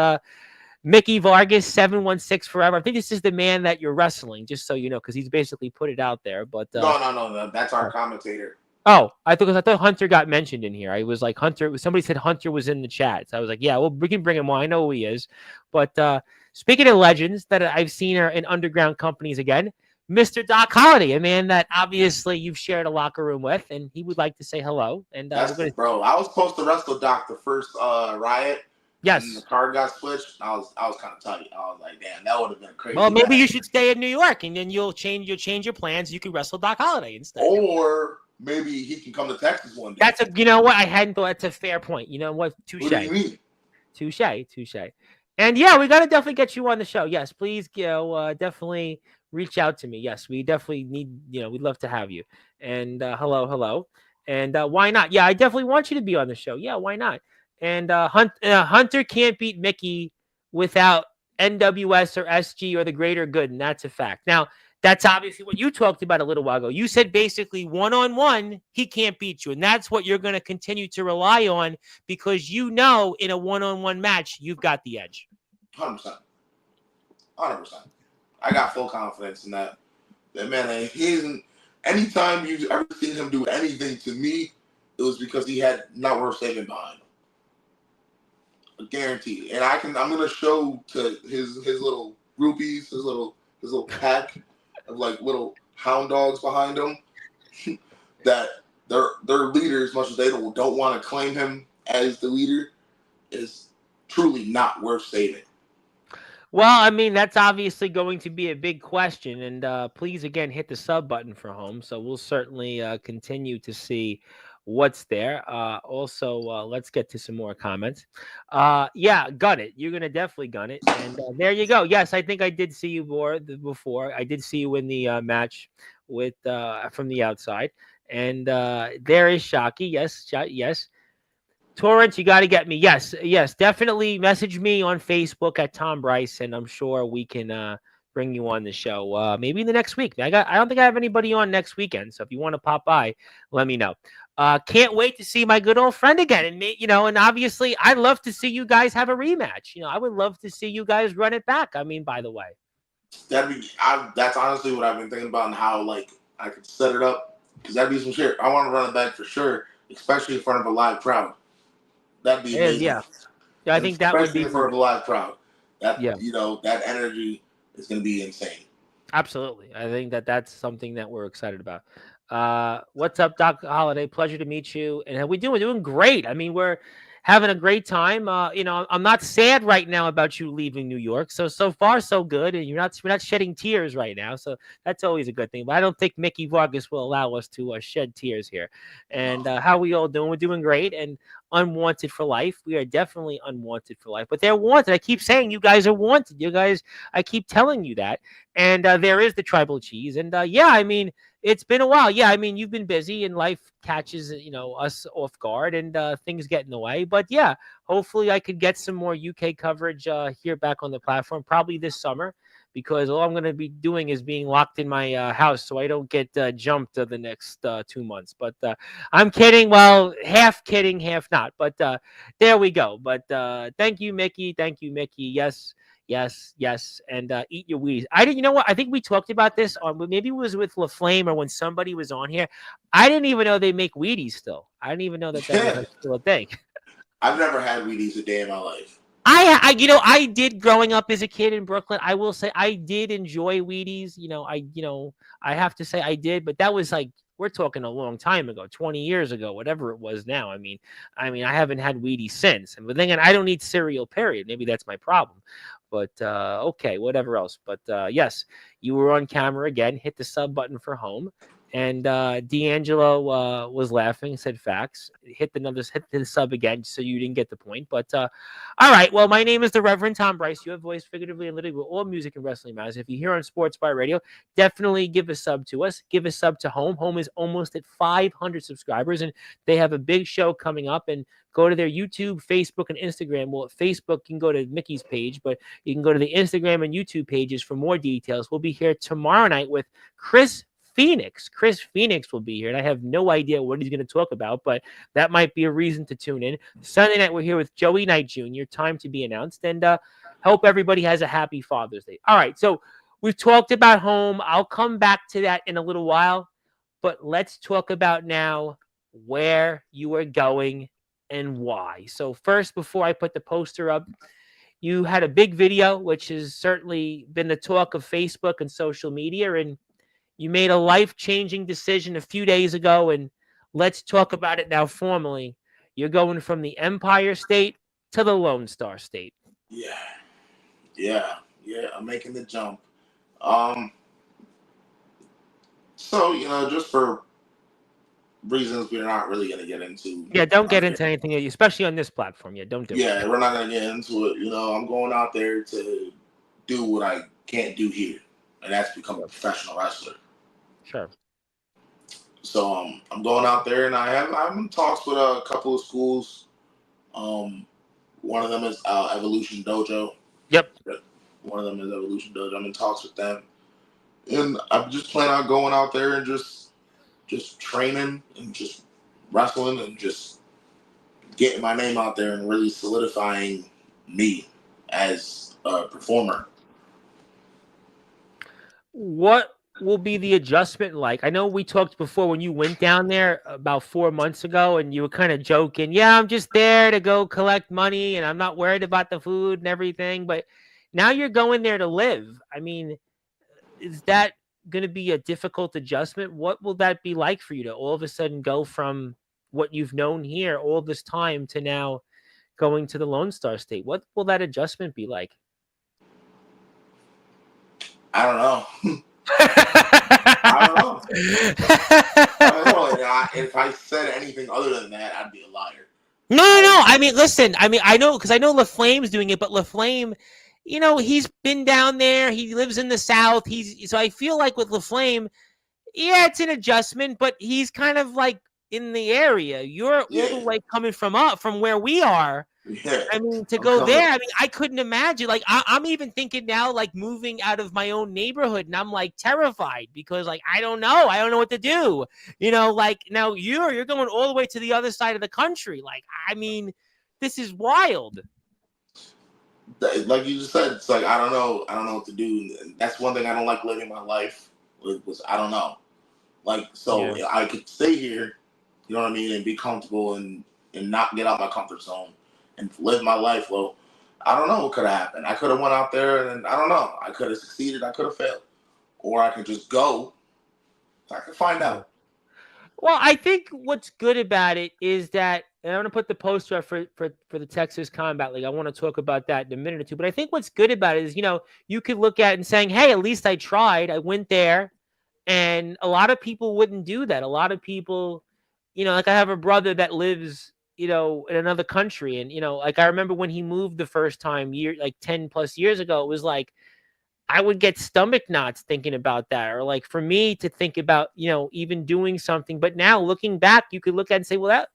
Mickey Vargas 716 forever. I think this is the man that you're wrestling, just so you know, because he's basically put it out there. But no, that's our commentator. Oh, I thought Hunter got mentioned in here. I was like Hunter. Somebody said Hunter was in the chat, so I was like, yeah, well, we can bring him on. I know who he is. But speaking of legends that I've seen are in underground companies again, Mr. Doc Holliday, a man that obviously you've shared a locker room with, and he would like to say hello. And bro, I was supposed to wrestle Doc the first Riot. Yes. And the card got switched. I was kind of tight. I was like, damn, that would have been crazy. Well, maybe you should stay in New York, and then you'll change your plans. You can wrestle Doc Holliday instead. Or maybe he can come to Texas one day. That's you know what? I hadn't thought. That's a fair point. You know what? Touche. What do you mean? Touche. And yeah, we got to definitely get you on the show. Yes, please, definitely reach out to me. Yes, we definitely need, we'd love to have you. And hello. And why not? Yeah, I definitely want you to be on the show. Yeah, why not? And Hunter can't beat Mickey without NWS or SG or the greater good, and that's a fact. Now, that's obviously what you talked about a little while ago. You said basically one-on-one, he can't beat you. And that's what you're going to continue to rely on because in a one-on-one match, you've got the edge. 100%. I got full confidence in that. That man, he isn't. Anytime you've ever seen him do anything to me, it was because he had not worth saving behind him. Guaranteed. And I'm gonna show to his little groupies, his little pack of like little hound dogs behind him that their leader, as much as they don't want to claim him as the leader, is truly not worth saving. Well, I mean, that's obviously going to be a big question. And please, again, hit the sub button for home. So we'll certainly continue to see what's there. Also, let's get to some more comments. Yeah, gun it. You're going to definitely gun it. And there you go. Yes, I think I did see you before. I did see you in the match with from the outside. And there is Shockey. Yes. Torrance, you got to get me. Yes, definitely message me on Facebook at Tom Bryce, and I'm sure we can bring you on the show. Maybe in the next week. I don't think I have anybody on next weekend, so if you want to pop by, let me know. Can't wait to see my good old friend again, and and obviously, I'd love to see you guys have a rematch. I would love to see you guys run it back. I mean, by the way, that's honestly what I've been thinking about and how like I could set it up because that'd be some shit. I want to run it back for sure, especially in front of a live crowd. That'd be amazing. Yeah, I think that would be for a live crowd. That energy is going to be insane. Absolutely, I think that's something that we're excited about. What's up, Doc Holliday? Pleasure to meet you. And how we doing? We're doing great. I mean, we're having a great time. I'm not sad right now about you leaving New York. So far so good, and we're not shedding tears right now. So that's always a good thing. But I don't think Mickey Vargas will allow us to shed tears here. And how are we all doing? We're doing great and unwanted for life. We are definitely unwanted for life, but they're wanted. I keep saying you guys are wanted. You guys, I keep telling you that. And there is the tribal cheese. And yeah, I mean, it's been a while. Yeah, I mean, you've been busy and life catches, us off guard and things get in the way. But yeah, hopefully I could get some more UK coverage here back on the platform, probably this summer, because all I'm going to be doing is being locked in my house so I don't get jumped the next 2 months. But I'm kidding. Well, half kidding, half not. But there we go. But thank you, Mickey. Yes. And eat your Wheaties. I didn't, you know what? I think we talked about this on, maybe it was with LaFlame or when somebody was on here. I didn't even know they make Wheaties still. I didn't even know that was still a thing. I've never had Wheaties a day in my life. I did growing up as a kid in Brooklyn. I will say I did enjoy Wheaties. I have to say I did, but that was like, we're talking a long time ago, 20 years ago, whatever it was now. I mean, I haven't had Wheaties since. But then again, I don't eat cereal, period. Maybe that's my problem. But okay, whatever else. But yes, you were on camera again. Hit the sub button for home. And D'Angelo was laughing, said facts. Hit the sub again, so you didn't get the point. But all right, well, my name is the Reverend Tom Bryce. You have voiced figuratively and literally with all music and wrestling matters. If you're here on Sportswire Radio, definitely give a sub to us. Give a sub to Home. Home is almost at 500 subscribers, and they have a big show coming up. And go to their YouTube, Facebook, and Instagram. Well, at Facebook, you can go to Mickey's page, but you can go to the Instagram and YouTube pages for more details. We'll be here tomorrow night with Chris Phoenix. Chris Phoenix will be here, and I have no idea what he's going to talk about, but that might be a reason to tune in. Sunday night, we're here with Joey Knight Jr., time to be announced, and hope everybody has a happy Father's Day. All right, so we've talked about Home. I'll come back to that in a little while, but let's talk about now where you are going and why. So first, before I put the poster up, you had a big video, which has certainly been the talk of Facebook and social media, and you made a life-changing decision a few days ago, and let's talk about it now formally. You're going from the Empire State to the Lone Star State. Yeah. I'm making the jump. So, just for reasons we're not really going to get into. Yeah, don't get into anything, especially on this platform. Yeah, don't do it. Yeah, we're not going to get into it. I'm going out there to do what I can't do here, and that's become a professional wrestler. Sure. So I'm going out there, and I'm in talks with a couple of schools. One of them is Evolution Dojo. Yep. One of them is Evolution Dojo. I'm in talks with them, and I'm just planning on going out there and just training and just wrestling and just getting my name out there and really solidifying me as a performer. What will be the adjustment like? I know we talked before when you went down there about 4 months ago, and you were kind of joking. Yeah, I'm just there to go collect money, and I'm not worried about the food and everything. But now you're going there to live. I mean, is that going to be a difficult adjustment? What will that be like for you to all of a sudden go from what you've known here all this time to now going to the Lone Star State? What will that adjustment be like? I don't know. I don't know. If I said anything other than that, I'd be a liar. No. I mean, listen. I mean, I know because I know LaFlame's doing it, but LaFlame, he's been down there. He lives in the South. So I feel like with LaFlame, yeah, it's an adjustment, but he's kind of like in the area. You're all the way coming from where we are. Yeah. I mean, to go there, I mean, I couldn't imagine. Like, I'm even thinking now, like moving out of my own neighborhood, and I'm like terrified because, like, I don't know what to do. Like now you're going all the way to the other side of the country. Like, I mean, this is wild. Like you just said, it's like I don't know what to do. That's one thing I don't like living my life. Was I don't know. Like, so I could stay here, you know what I mean, and be comfortable and not get out my comfort zone and live my life. Well, I don't know what could have happened. I could have went out there and I don't know. I could have succeeded. I could have failed. Or I could just go. I could find out. Well, I think what's good about it is that, and I'm going to put the poster up for the Texas Combat League. I want to talk about that in a minute or two. But I think what's good about it is, you could look at it and saying, hey, at least I tried. I went there. And a lot of people wouldn't do that. A lot of people, like I have a brother that lives, in another country. And, like I remember when he moved the first time, 10 plus years ago, it was like, I would get stomach knots thinking about that. Or like for me to think about, even doing something. But now looking back, you could look at it and say, well, that,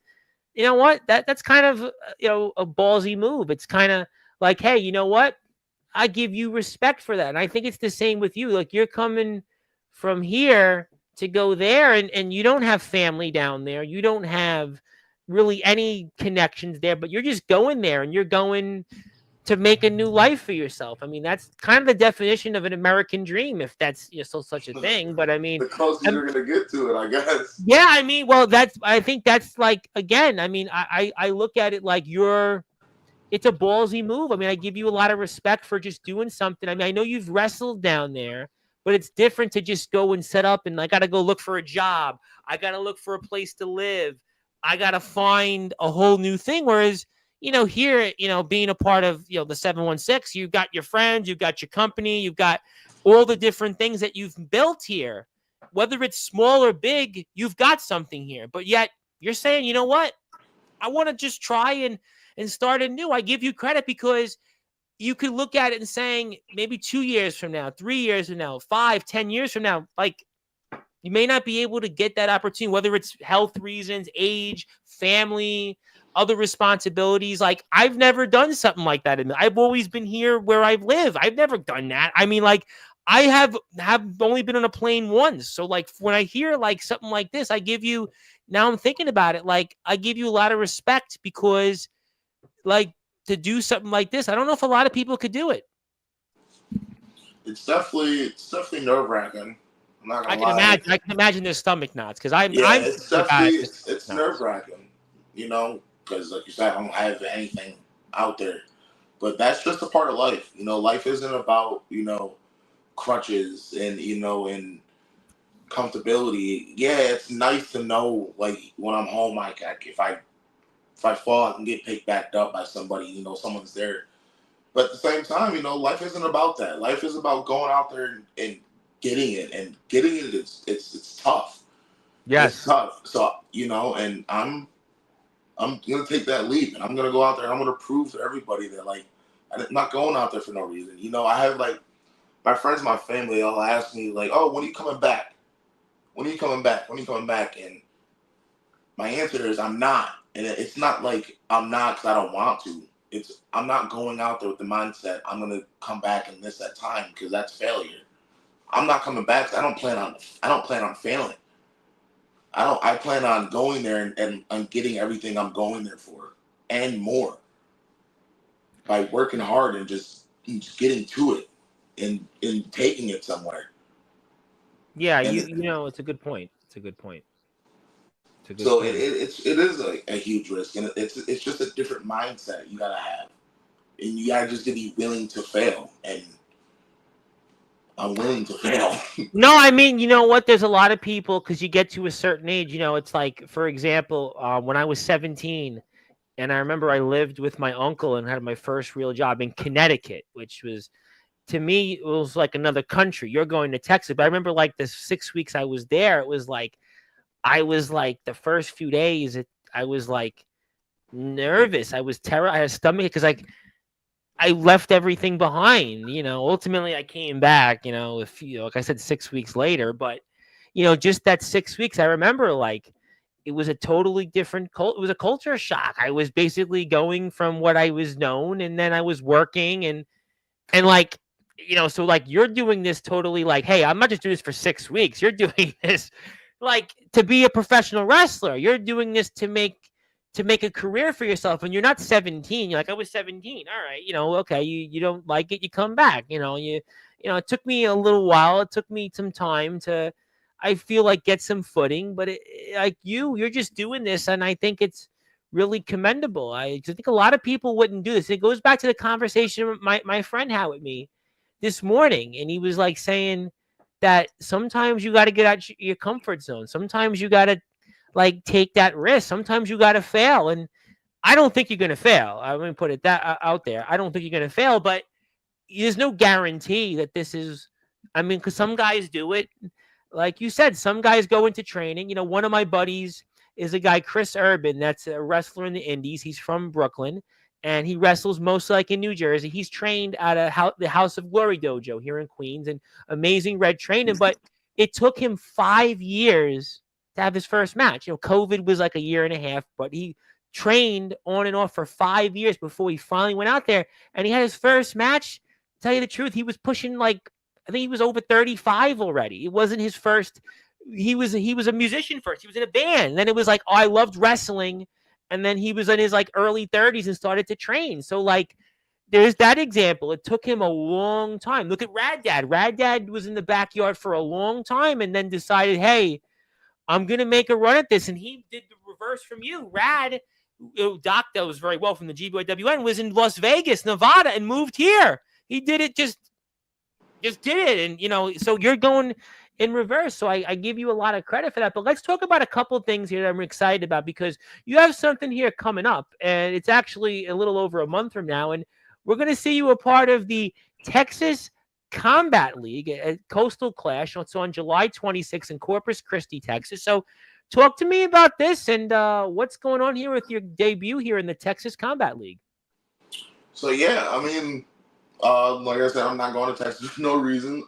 you know what, that's kind of, a ballsy move. It's kind of like, hey, you know what? I give you respect for that. And I think it's the same with you. Like you're coming from here to go there and you don't have family down there. You don't have really any connections there, but you're just going there and you're going to make a new life for yourself. I mean, that's kind of the definition of an American dream, if that's still such a thing. But I mean, the closest you're going to get to it, I guess. Yeah, I mean, well, I think that's like, again, I mean, I look at it like it's a ballsy move. I mean, I give you a lot of respect for just doing something. I mean, I know you've wrestled down there, but it's different to just go and set up and I got to go look for a job. I got to look for a place to live. I got to find a whole new thing. Whereas, here, being a part of, the 716, you've got your friends, you've got your company, you've got all the different things that you've built here. whether it's small or big, you've got something here. But yet you're saying, you know what? I want to just try and start anew. I give you credit because you could look at it and saying maybe 2 years from now, 3 years from now, 5, 10 years from now, like you may not be able to get that opportunity, whether it's health reasons, age, family, other responsibilities. Like I've never done something like that. I've always been here where I live. I've never done that. I mean, like I have only been on a plane once. So like when I hear like something like this, I give you, now I'm thinking about it, like I give you a lot of respect because like to do something like this, I don't know if a lot of people could do it. It's definitely nerve wracking. I'm not I gonna can lie. imagine. I can imagine their stomach knots because Yeah, I'm it's thinking about definitely it. Just it's nerve knots. wracking. Because like you said, I don't have anything out there. But that's just a part of life. Life isn't about crutches and comfortability. Yeah, it's nice to know like when I'm home, like if I fall, I can get picked back up by somebody. Someone's there. But at the same time, life isn't about that. Life is about going out there and getting it, and getting it is it's tough. It's Yes. tough. So and I'm gonna take that leap, and I'm gonna go out there, and I'm gonna prove to everybody that like I'm not going out there for no reason. I have like my friends, my family, all ask me like, "Oh, when are you coming back? When are you coming back? When are you coming back?" And my answer is I'm not, and it's not like I'm not because I don't want to. It's I'm not going out there with the mindset I'm gonna come back and miss that time because that's failure. I'm not coming back 'cause I don't plan on failing. I plan on going there and getting everything I'm going there for and more by working hard and just getting to it and taking it somewhere. Yeah, And it's a good point. It's a good point. It's a good so it, point. it it's it is a huge risk, and it's just a different mindset you gotta have, and you gotta just be willing to fail, and I'm willing to fail. No, I mean, you know what? There's a lot of people because you get to a certain age. It's like, for example, when I was 17, and I remember I lived with my uncle and had my first real job in Connecticut, which was to me it was like another country. You're going to Texas, but I remember like the 6 weeks I was there, it was like I was like the first few days, I was like nervous. I was terror. I had a stomach because I left everything behind. Ultimately I came back. Like I said, 6 weeks later, but just that 6 weeks, I remember like it was a totally different cult. It was a culture shock. I was basically going from what I was known, and then I was working and like so like you're doing this totally like, hey, I'm not just doing this for 6 weeks. You're doing this like to be a professional wrestler. You're doing this to make a career for yourself, and you're not 17. You're like, I was 17. All right, okay, you don't like it, you come back. It took me a little while. It took me some time to, I feel like, get some footing. But like you're just doing this, and I think it's really commendable. I just think a lot of people wouldn't do this. It goes back to the conversation my friend had with me this morning, and he was like saying that sometimes you got to get out your comfort zone. Sometimes you got to like take that risk. Sometimes you got to fail, and I don't think you're going to fail. I'm going to put it that out there. I don't think you're going to fail, but there's no guarantee that this is. I mean, because some guys do it, like you said. Some guys go into training. One of my buddies is a guy, Chris Urban, that's a wrestler in the Indies. He's from Brooklyn, and he wrestles mostly like in New Jersey. He's trained at the House of Glory dojo here in Queens, and amazing red training. But it took him 5 years to have his first match. COVID was like a year and a half, but he trained on and off for 5 years before he finally went out there, and he had his first match. Tell you the truth, he was pushing like, I think he was over 35 already. It wasn't his first. He was a musician first. He was in a band. And then it was like, oh, I loved wrestling. And then he was in his like early 30s and started to train. So like there's that example. It took him a long time. Look at Rad Dad. Rad Dad was in the backyard for a long time and then decided, hey, I'm gonna make a run at this. And he did the reverse from you. Rad, Doc, that was very well from the GBWN, was in Las Vegas, Nevada, and moved here. He did it just did it. And so you're going in reverse. So I give you a lot of credit for that. But let's talk about a couple of things here that I'm excited about, because you have something here coming up, and it's actually a little over a month from now. And we're going to see you a part of the Texas Combat League at Coastal Clash. It's on July 26th in Corpus Christi, Texas. So talk to me about this and what's going on here with your debut here in the Texas Combat League. So yeah, I mean, like I said, I'm not going to Texas for no reason.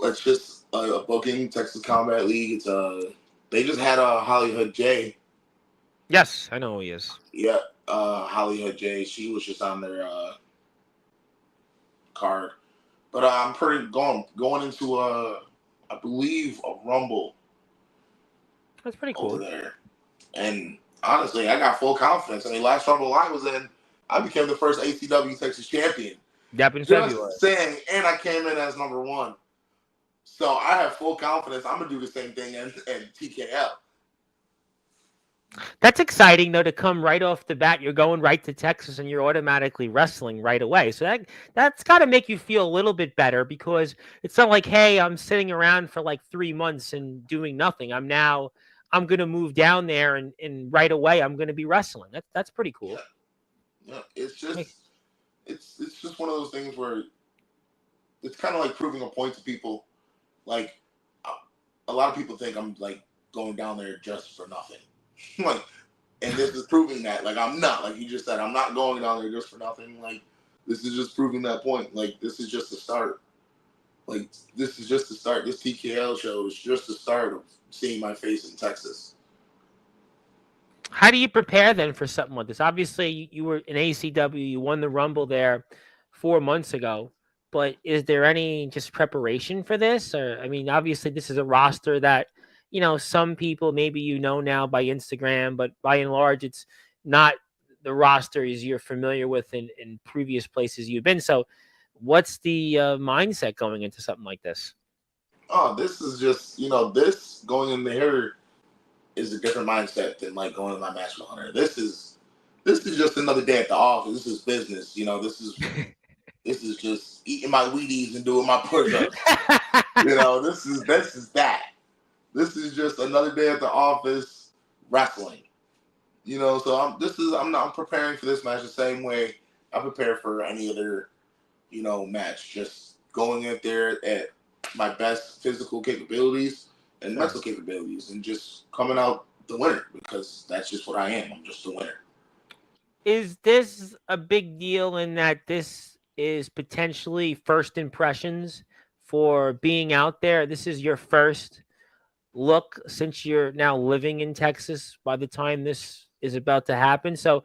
It's just a booking, Texas Combat League. It's they just had a Hollywood J. Yes, I know who he is. Yeah, Hollywood J. She was just on their card, but I'm pretty going into I believe a Rumble. That's pretty cool over there, and honestly, I got full confidence. I mean, last Rumble I was in, I became the first ACW Texas champion. Yep, in Just February. saying, and I came in as number 1. So I have full confidence I'm going to do the same thing in TKL. That's exciting, though, to come right off the bat. You're going right to Texas and you're automatically wrestling right away. So that's got to make you feel a little bit better because it's not like, hey, I'm sitting around for like 3 months and doing nothing. I'm going to move down there and right away I'm going to be wrestling. That's pretty cool. Yeah, it's just one of those things where it's kind of like proving a point to people. Like, a lot of people think I'm like going down there just for nothing. Like, and this is proving that. Like, I'm not. Like you just said, I'm not going down there just for nothing. Like, this is just proving that point. Like, this is just the start. Like, this is just the start. This TKL show is just the start of seeing my face in Texas. How do you prepare then for something like this? Obviously, you were in ACW. You won the Rumble there 4 months ago. But is there any just preparation for this? Or, I mean, obviously, this is a roster that, some people maybe now by Instagram, but by and large, it's not the rosters you're familiar with in previous places you've been. So what's the mindset going into something like this? Oh, this is just, this going in there is a different mindset than like going to my match with Hunter. This is just another day at the office. This is business. This is just eating my Wheaties and doing my push-ups. This is that. This is just another day at the office wrestling. So I'm preparing for this match the same way I prepare for any other, match. Just going in there at my best physical capabilities and mental capabilities and just coming out the winner because that's just what I am. I'm just the winner. Is this a big deal in that this is potentially first impressions for being out there? This is your first look since you're now living in Texas by the time this is about to happen. So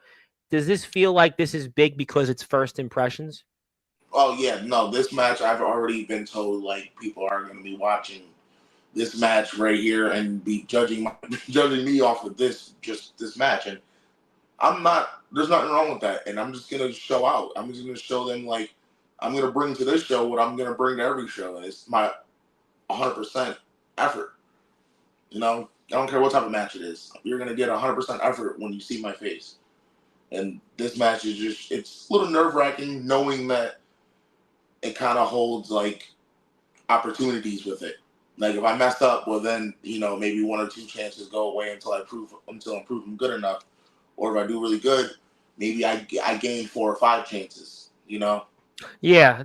does this feel like this is big because it's first impressions? Oh, yeah. No, this match I've already been told like people are going to be watching this match right here and be judging me off of this match. And there's nothing wrong with that. And I'm just going to show out. I'm just going to show them like I'm going to bring to this show what I'm going to bring to every show. And it's my 100% effort. I don't care what type of match it is. You're going to get 100% effort when you see my face. And this match is it's a little nerve-wracking knowing that it kind of holds like opportunities with it. Like if I mess up, well then, maybe 1 or 2 chances go away until I'm proven good enough. Or if I do really good, maybe I gain 4 or 5 chances, Yeah,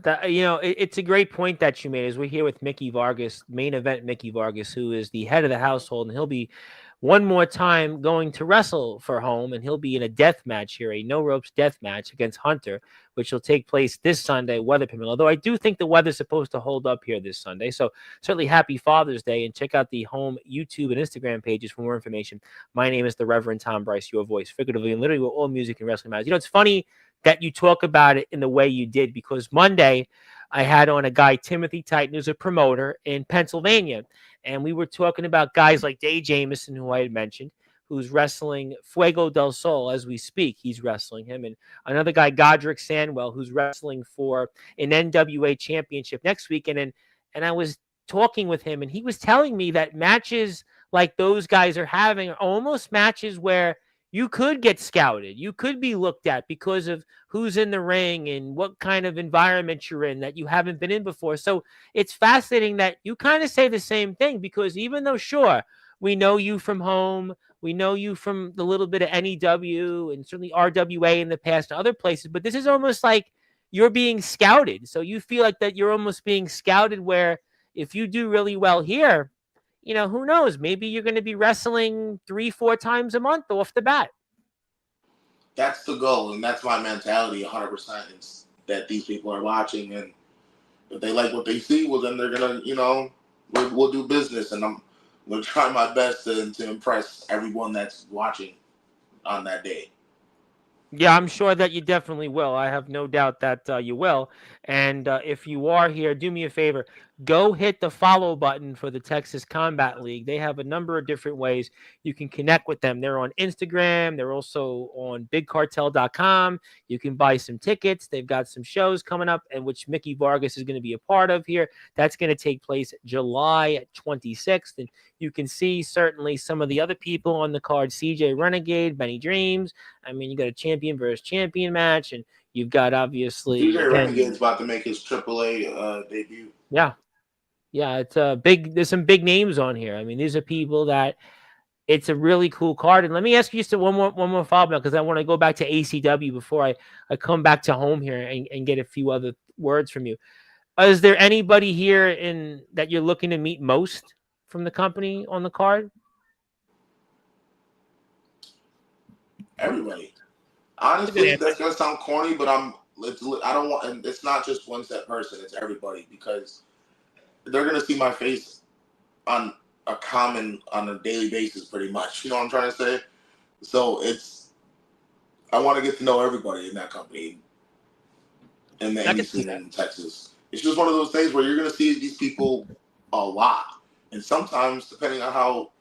it's a great point that you made. As we're here with Mickey Vargas, main event Mickey Vargas, who is the head of the household, and he'll be one more time going to wrestle for home, and he'll be in a death match here, a no ropes death match against Hunter, which will take place this Sunday, weather permitting. Although I do think the weather's supposed to hold up here this Sunday, so certainly happy Father's Day, and check out the home YouTube and Instagram pages for more information. My name is the Reverend Tom Bryce, your voice, figuratively and literally, with all music and wrestling matters. It's funny that you talk about it in the way you did, because Monday I had on a guy, Timothy Titan, who's a promoter in Pennsylvania. And we were talking about guys like Dave Jamison, who I had mentioned, who's wrestling Fuego del Sol as we speak. He's wrestling him. And another guy, Godric Sandwell, who's wrestling for an NWA championship next week. And I was talking with him, and he was telling me that matches like those guys are having are almost matches where you could get scouted. You could be looked at because of who's in the ring and what kind of environment you're in that you haven't been in before. So it's fascinating that you kind of say the same thing, because even though, sure, we know you from home, we know you from the little bit of NEW and certainly RWA in the past and other places, but this is almost like you're being scouted. So you feel like that you're almost being scouted, where if you do really well here, who knows? Maybe you're going to be wrestling 3-4 times a month off the bat. That's the goal, and that's my mentality 100%. It's that these people are watching, and if they like what they see, well, then they're going to, we'll do business, and I'm going to try my best to impress everyone that's watching on that day. Yeah, I'm sure that you definitely will. I have no doubt that you will. And if you are here, do me a favor. Go hit the follow button for the Texas Combat League. They have a number of different ways you can connect with them. They're on Instagram. They're also on bigcartel.com. You can buy some tickets. They've got some shows coming up, and which Mickey Vargas is going to be a part of here. That's going to take place July 26th. And you can see certainly some of the other people on the card: CJ Renegade, Benny Dreams. I mean, you got a champion versus champion match, and you've got obviously CJ Renegade's about to make his AAA debut. Yeah, it's a big. There's some big names on here. I mean, these are people that it's a really cool card. And let me ask you just one more follow-up, because I want to go back to ACW before I come back to home here and get a few other words from you. Is there anybody here that you're looking to meet most from the company on the card? Everybody. Honestly, that's gonna sound corny, but I don't want, and it's not just one set person. It's everybody, because they're gonna see my face on a daily basis, pretty much. You know what I'm trying to say? So I want to get to know everybody in that company, in the indie scene in Texas. It's just one of those things where you're gonna see these people a lot, and sometimes, depending on how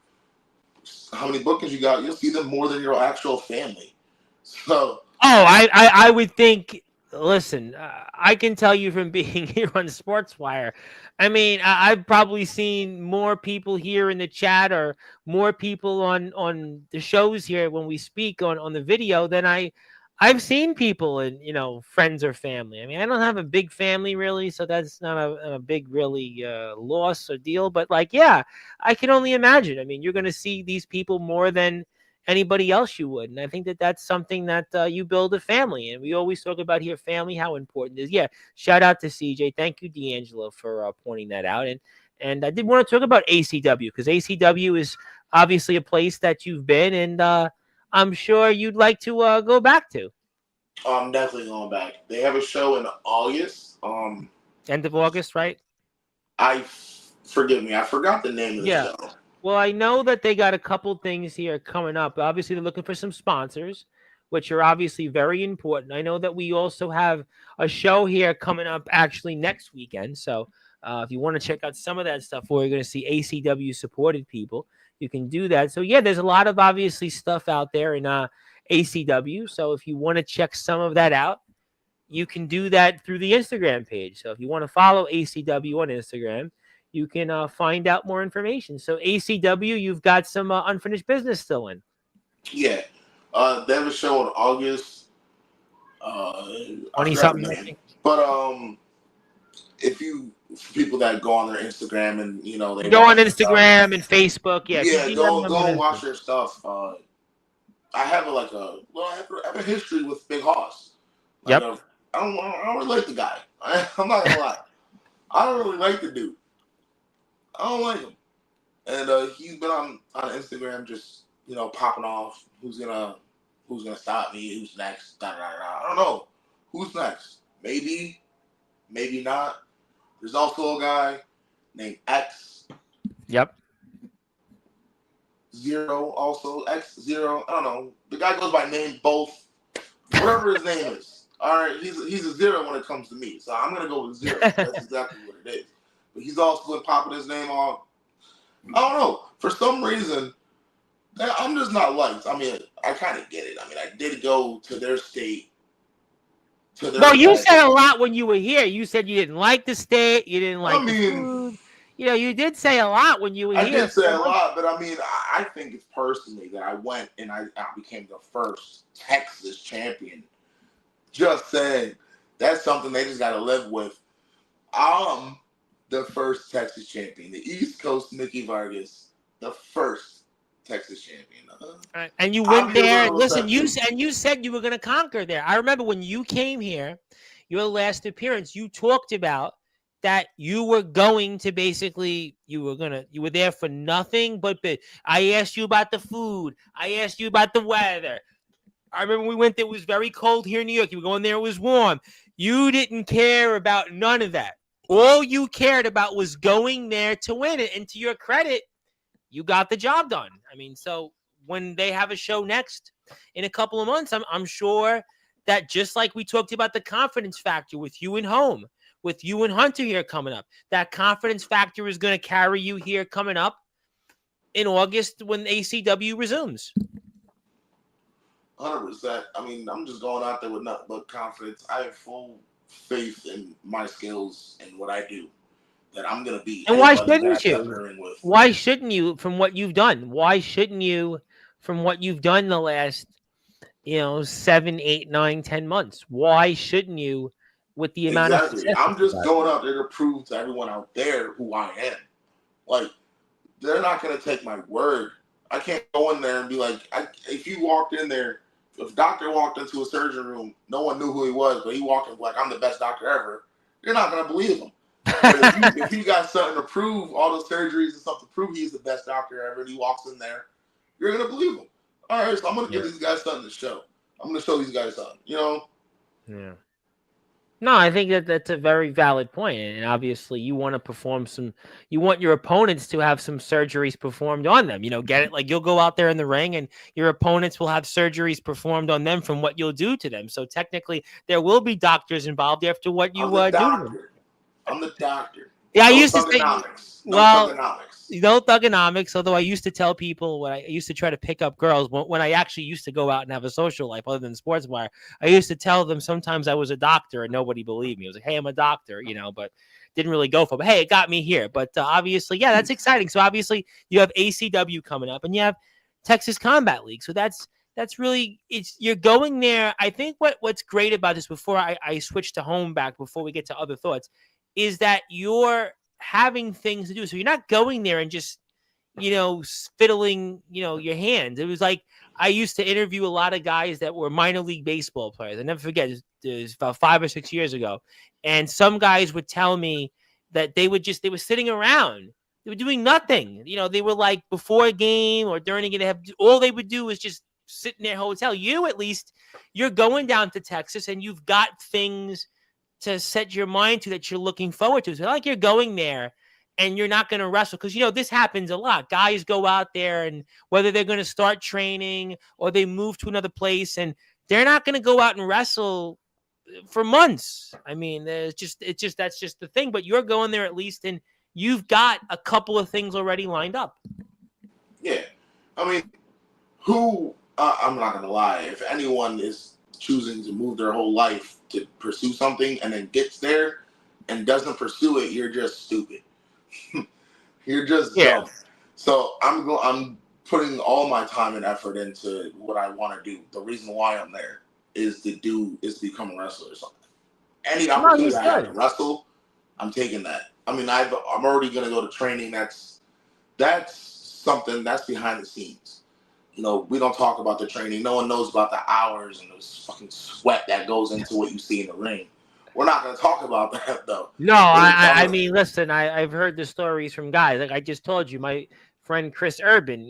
many bookings you got, you'll see them more than your actual family. So, I would think. Listen, I can tell you from being here on Sportzwire. I mean, I've probably seen more people here in the chat, or more people on the shows here when we speak on the video, than I've seen people in friends or family. I mean, I don't have a big family really, so that's not a big really loss or deal. But yeah, I can only imagine. I mean, you're going to see these people more than anybody else you would. And I think that that's something that you build a family. And we always talk about here, family, how important it is. Yeah. Shout out to CJ. Thank you, D'Angelo, for pointing that out. And I did want to talk about ACW, because ACW is obviously a place that you've been, and I'm sure you'd like to go back to. I'm definitely going back. They have a show in August. End of August, right? Forgive me, I forgot the name of the show. Well, I know that they got a couple things here coming up. Obviously, they're looking for some sponsors, which are obviously very important. I know that we also have a show here coming up actually next weekend. So if you want to check out some of that stuff, where you're going to see ACW supported people, you can do that. So yeah, there's a lot of obviously stuff out there in ACW. So if you want to check some of that out, you can do that through the Instagram page. So if you want to follow ACW on Instagram, you can find out more information. So ACW, you've got some unfinished business still in. Yeah. They have a show in August. 20-something, I think. But people that go on their Instagram and they go on Instagram and Facebook, go and watch their stuff. I have a history with Big Hoss. Yep. I don't really like the guy. I'm not gonna lie. I don't really like the dude. I don't like him. And he's been on Instagram just popping off. Who's gonna stop me? Who's next? I don't know. Who's next? Maybe not. There's also a guy named X. Yep. Zero, also X0. I don't know. The guy goes by name both. Whatever his name is. All right, he's a zero when it comes to me. So I'm gonna go with zero. That's exactly what it is. But he's also been popping his name off. I don't know. For some reason, I'm just not liked. I mean, I kind of get it. I mean, I did go to their state. Well, you said a lot when you were here. You said you didn't like the state. You didn't like the food. You did say a lot when you were here. I did say a lot, but I mean, I think it's personally that I went and I became the first Texas champion. Just saying. That's something they just got to live with. I'm the first Texas champion. The East Coast Mickey Vargas, the first Texas champion. And you went there. Listen, you said you were going to conquer there. I remember when you came here, your last appearance, you talked about that you were going to basically you were there for nothing but I asked you about the food. I asked you about the weather. I remember we went there, it was very cold here in New York. You were going there, it was warm. You didn't care about none of that. All you cared about was going there to win it. And to your credit, you got the job done. I mean, so when they have a show next in a couple of months, I'm sure that just like we talked about the confidence factor with you and home, with you and Hunter here coming up, that confidence factor is going to carry you here coming up in August when ACW resumes. 100%. I mean, I'm just going out there with nothing but confidence. I have full faith in my skills and what I do. That I'm gonna beat. And why shouldn't you? Why shouldn't you from what you've done? Why shouldn't you from what you've done the last 7, 8, 9, 10 months? Why shouldn't you with the amount of success? I'm just going out there to prove to everyone out there who I am. Like, they're not gonna take my word. I can't go in there and be like, if you walked in there, if a doctor walked into a surgery room, no one knew who he was, but he walked in like, I'm the best doctor ever. You're not gonna believe him. But if he got something to prove, all those surgeries and stuff to prove he's the best doctor ever, and he walks in there, you're gonna believe him. All right, so I'm gonna give these guys something to show. I'm gonna show these guys something. Yeah. No, I think that's a very valid point, and obviously you want to perform you want your opponents to have some surgeries performed on them. Get it? Like you'll go out there in the ring, and your opponents will have surgeries performed on them from what you'll do to them. So technically, there will be doctors involved after what you do to them. I'm the doctor. Yeah, I used to say, no thugonomics. Although I used to tell people when I used to try to pick up girls, when I actually used to go out and have a social life other than Sportzwire, I used to tell them sometimes I was a doctor and nobody believed me. I was like, hey, I'm a doctor, but didn't really go for it. But hey, it got me here. But obviously, yeah, that's exciting. So obviously you have ACW coming up and you have Texas Combat League. So that's really, you're going there. I think what's great about this before I switch to home back, before we get to other thoughts, is that you're having things to do. So you're not going there and just, fiddling, your hands. It was like, I used to interview a lot of guys that were minor league baseball players. I never forget, it was about 5 or 6 years ago. And some guys would tell me that they were sitting around. They were doing nothing. They were like before a game or during a game, all they would do is just sit in their hotel. You, at least, you're going down to Texas and you've got things to set your mind to that you're looking forward to. So like you're going there and you're not going to wrestle because, this happens a lot. Guys go out there and whether they're going to start training or they move to another place and they're not going to go out and wrestle for months. I mean, that's just the thing. But you're going there at least and you've got a couple of things already lined up. Yeah. I mean, I'm not going to lie. If anyone is choosing to move their whole life to pursue something and then gets there and doesn't pursue it, you're just stupid. You're just dumb. So I'm putting all my time and effort into what I want to do. The reason why I'm there is to become a wrestler or something. Any opportunity I have to wrestle, I'm taking that. I mean, I'm already going to go to training. That's something that's behind the scenes. We don't talk about the training. No one knows about the hours and the fucking sweat that goes into what you see in the ring. We're not going to talk about that, though. No, I mean, listen, I've heard the stories from guys. Like I just told you, my friend Chris Urban,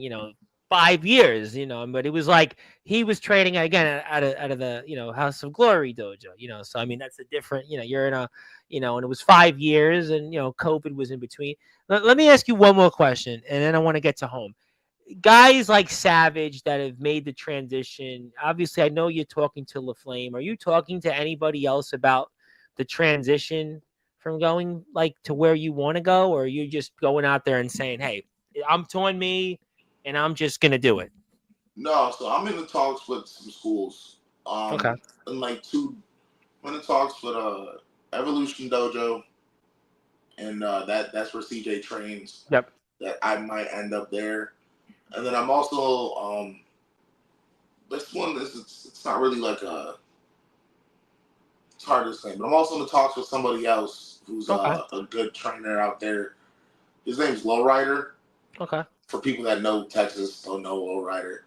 5 years, but it was like he was training again out of the, House of Glory dojo, so I mean, that's a different, you're in a, and it was 5 years and, COVID was in between. Let me ask you one more question and then I want to get to home. Guys like Savage that have made the transition. Obviously, I know you're talking to LaFlame. Are you talking to anybody else about the transition from going like to where you want to go, or are you just going out there and saying, "Hey, I'm torn me, and I'm just gonna do it"? No, so I'm in the talks with some schools. Okay. And I'm in the talks with Evolution Dojo, and that's where CJ trains. Yep. That I might end up there. And then I'm also this one it's not really like it's hard to say, but I'm also in the talks with somebody else who's a good trainer out there. His name's Lowrider. Okay. For people that know Texas, don't know Lowrider.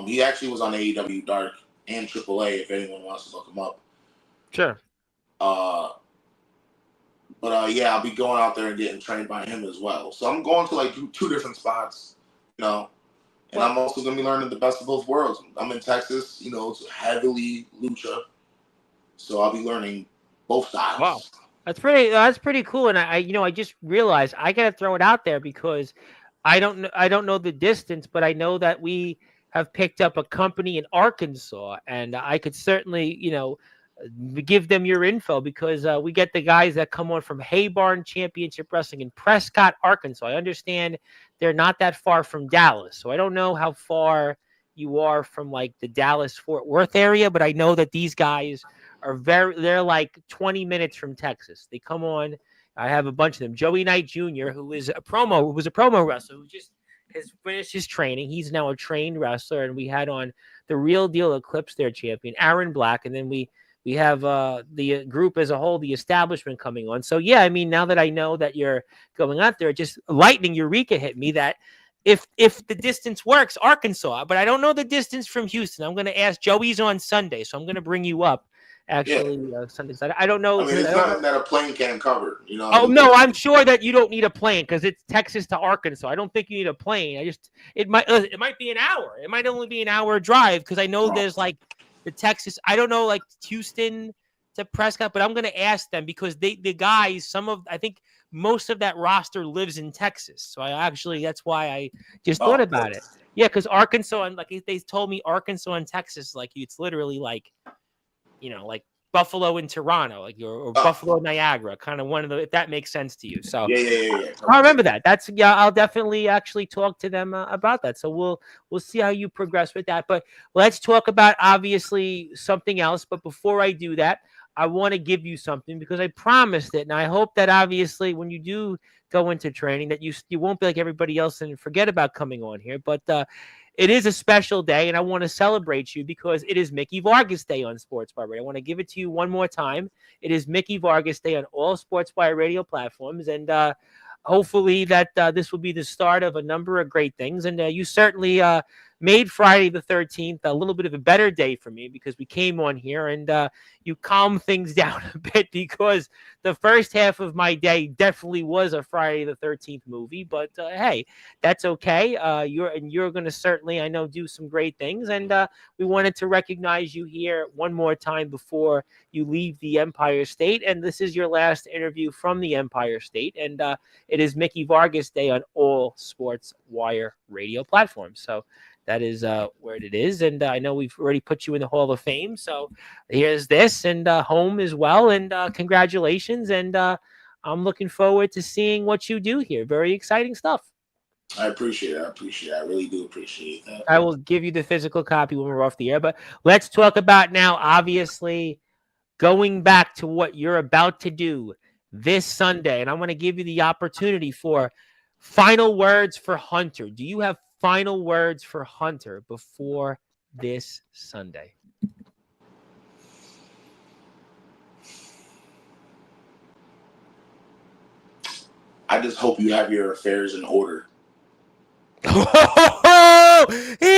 He actually was on AEW Dark and AAA if anyone wants to look him up. Sure. Yeah, I'll be going out there and getting trained by him as well. So I'm going to like two different spots, you know. And I'm also going to be learning the best of both worlds. I'm in Texas, you know, it's heavily lucha. So I'll be learning both Wow. styles. That's pretty cool. And I just realized I got to throw it out there because I don't know the distance, but I know that we have picked up a company in Arkansas, and I could certainly, give them your info because we get the guys that come on from Haybarn Championship Wrestling in Prescott, Arkansas. I understand they're not that far from Dallas, so I don't know how far you are from like the Dallas Fort Worth area, but I know that these guys they're like 20 minutes from Texas. They come on. I have a bunch of them. Joey Knight Jr., who was a promo wrestler, who just has finished his training. He's now a trained wrestler, and we had on the Real Deal Eclipse their champion, Aaron Black, and then we have the group as a whole, the establishment coming on. So yeah, I mean, now that I know that you're going out there, just lightning eureka hit me that if the distance works, Arkansas, but I don't know the distance from Houston. I'm going to ask. Joey's on Sunday, so I'm going to bring you up. Actually, Sunday. I don't know. I mean, it's nothing that a plane can't cover. You know. Oh no, I'm sure that you don't need a plane because it's Texas to Arkansas. I don't think you need a plane. It might be an hour. It might only be an hour drive because I know there's like the Texas. I don't know like Houston to Prescott, but I'm going to ask them because the guys, I think most of that roster lives in Texas. So that's why I just thought about it. Yeah, because Arkansas and like they told me Arkansas and Texas, like it's literally like, like Buffalo and Toronto, like or Buffalo, Niagara, kind of one of the, if that makes sense to you. So yeah. I remember that. I'll definitely actually talk to them about that. So we'll see how you progress with that. But let's talk about obviously something else. But before I do that, I want to give you something because I promised it, and I hope that obviously when you do go into training that you won't be like everybody else and forget about coming on here. But it is a special day, and I want to celebrate you because it is Mickey Vargas Day on Sportswire. I want to give it to you one more time. It is Mickey Vargas Day on all Sportswire radio platforms, and hopefully that this will be the start of a number of great things. And you certainly made Friday the 13th a little bit of a better day for me because we came on here and you calmed things down a bit because the first half of my day definitely was a Friday the 13th movie. But hey, that's okay. You're going to certainly, I know, do some great things. And we wanted to recognize you here one more time before you leave the Empire State. And this is your last interview from the Empire State. And it is Mickey Vargas Day on all Sportswire radio platforms. So that is where it is. And I know we've already put you in the Hall of Fame. So here's this and home as well. And congratulations. And I'm looking forward to seeing what you do here. Very exciting stuff. I appreciate it. I really do appreciate that. I will give you the physical copy when we're off the air. But let's talk about now, obviously, going back to what you're about to do this Sunday. And I want to give you the opportunity for final words for Hunter. Do you have final words for Hunter before this Sunday? I just hope you have your affairs in order. He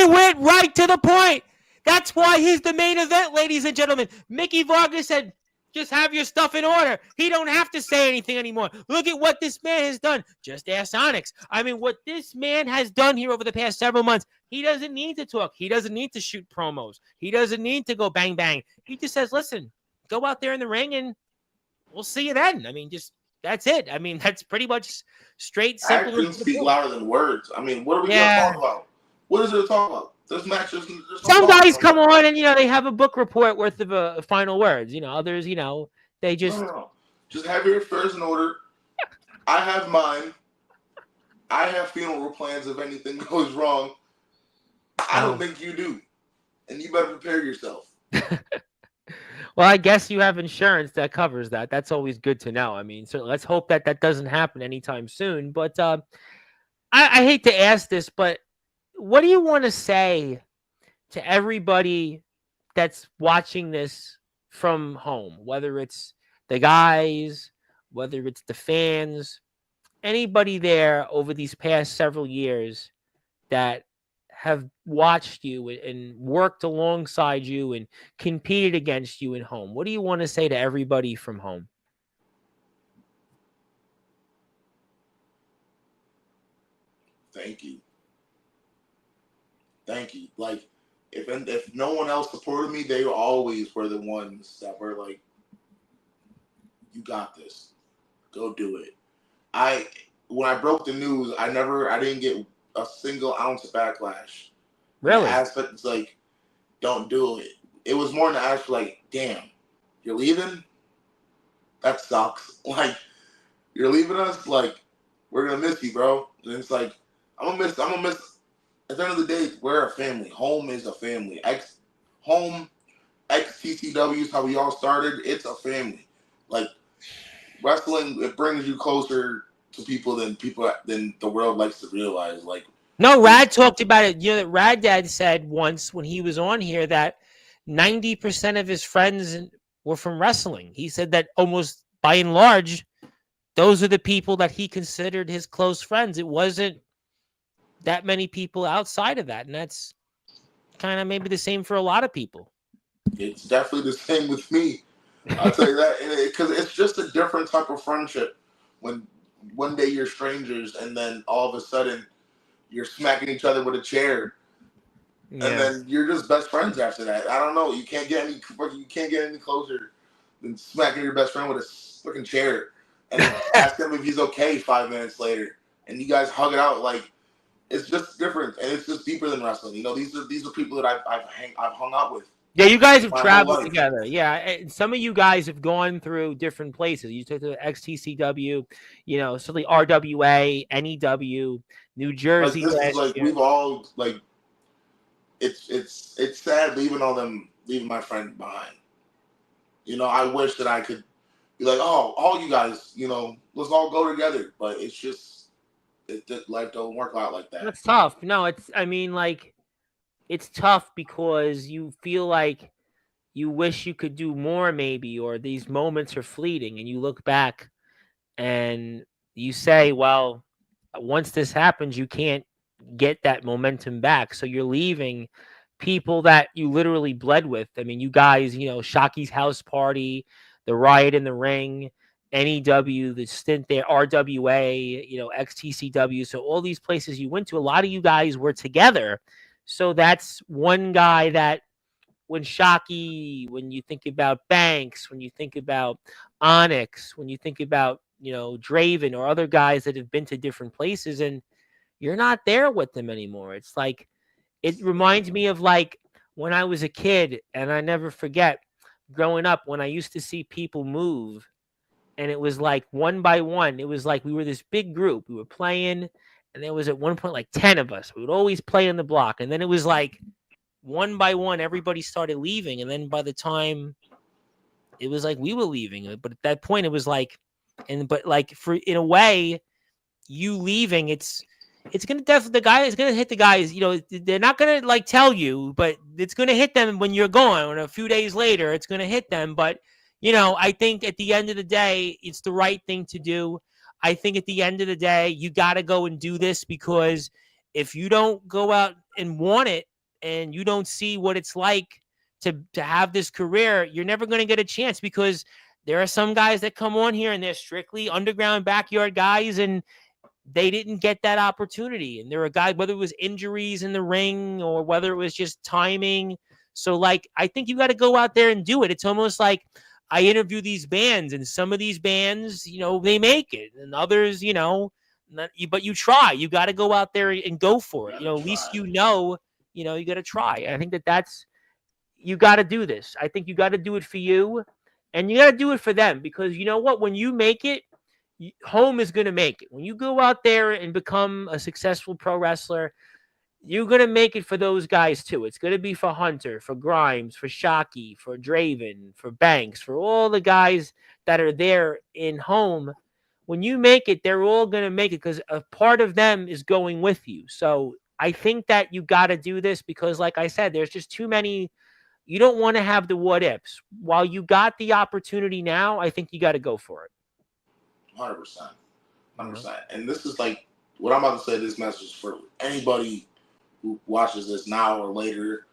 went right to the point. That's why he's the main event, ladies and gentlemen. Mickey Vargas said, just have your stuff in order. He don't have to say anything anymore. Look at what this man has done. Just ask Onyx. I mean, what this man has done here over the past several months, he doesn't need to talk. He doesn't need to shoot promos. He doesn't need to go bang, bang. He just says, listen, go out there in the ring and we'll see you then. I mean, that's it. I mean, that's pretty much straight, simple. Actions speak louder than words. I mean, what are we going to talk about? What is there to talk about? This match is some guys come on and, they have a book report worth of final words. Others, they just... No. Just have your affairs in order. I have mine. I have funeral plans if anything goes wrong. I don't think you do. And you better prepare yourself. Well, I guess you have insurance that covers that. That's always good to know. I mean, so let's hope that doesn't happen anytime soon. But I hate to ask this, but what do you want to say to everybody that's watching this from home, whether it's the guys, whether it's the fans, anybody there over these past several years that have watched you and worked alongside you and competed against you in home. What do you want to say to everybody from home? Thank you. Thank you. Like, if no one else supported me, they always were the ones that were like, "You got this. Go do it." I When I broke the news, I didn't get a single ounce of backlash. And the Really? aspect is like, "Don't do it." It was more in the aspect like, "Damn, you're leaving? That sucks." Like, you're leaving us? Like, we're gonna miss you, bro. And it's like, I'm gonna miss. At the end of the day, we're a family. Home is a family. Home, XTCW is how we all started. It's a family. Like, wrestling, it brings you closer to people than the world likes to realize. Like, No, it's Rad talked about it. You know, Rad Dad said once when he was on here that 90% of his friends were from wrestling. He said that almost by and large, those are the people that he considered his close friends. It wasn't that many people outside of that. And that's kind of maybe the same for a lot of people. it's definitely the same with me. I'll tell you that, because it's just a different type of friendship. When one day you're strangers, and then all of a sudden you're smacking each other with a chair, and Yeah. then you're just best friends after that. I don't know. You can't get any closer than smacking your best friend with a freaking chair, and then ask him if he's okay 5 minutes later, and you guys hug it out. Like, it's just different, and it's just deeper than wrestling. These are people that I've hung out with Yeah, you guys have my whole traveled life. together. Yeah, and some of you guys have gone through different places. You took the XTCW, you know, so the RWA, NEW, New Like, Jersey this is last like, year. we've all like, it's sad leaving my friends behind. I wish that I could be like, oh, all you guys, let's all go together. But it's just, life don't work out like that. That's tough. No, I mean, like, it's tough because you feel like you wish you could do more, maybe, or these moments are fleeting, and you look back and you say, well, once this happens, you can't get that momentum back. So you're leaving people that you literally bled with. I mean, you guys, you know, Shocky's house party, the riot in the ring, NEW, the stint there, RWA, you know, XTCW. So all these places you went to, a lot of you guys were together. So that's one guy that when Shockey, when you think about Banks, when you think about Onyx, when you think about, you know, Draven or other guys that have been to different places and you're not there with them anymore. It's like, it reminds me of like when I was a kid, and I never forget growing up when I used to see people move, and it was like one by one. It was like we were this big group. We were playing, and there was at one point like 10 of us. We would always play in the block, and then it was like one by one, everybody started leaving, and then by the time it was like we were leaving, but at that point it was like, but like for in a way, you leaving, it's gonna definitely the guy is gonna hit the guys. You know, they're not gonna like tell you, but it's gonna hit them when you're gone. Or a few days later, it's gonna hit them. But you know, I think at the end of the day, it's the right thing to do. I think at the end of the day, you got to go and do this because if you don't go out and want it, and you don't see what it's like to have this career, you're never going to get a chance because there are some guys that come on here and they're strictly underground backyard guys and they didn't get that opportunity. And there are guys, whether it was injuries in the ring or whether it was just timing. So, like, I think you got to go out there and do it. It's almost like I interview these bands, and some of these bands, you know, they make it, and others, you know, not, but you try. You got to go out there and go for You it. You gotta know, at least try. you know, you got to try. I think that's you got to do this. I think you got to do it for you, and you got to do it for them because you know what? When you make it, home is going to make it. When you go out there and become a successful pro wrestler, you're going to make it for those guys too. It's going to be for Hunter, for Grimes, for Shockey, for Draven, for Banks, for all the guys that are there in home. When you make it, they're all going to make it because a part of them is going with you. So I think that you got to do this because, like I said, there's just too many. You don't want to have the what ifs. While you got the opportunity now, I think you got to go for it. 100%, You know? 100%. And this is like what I'm about to say. This message is for anybody who watches this now or later,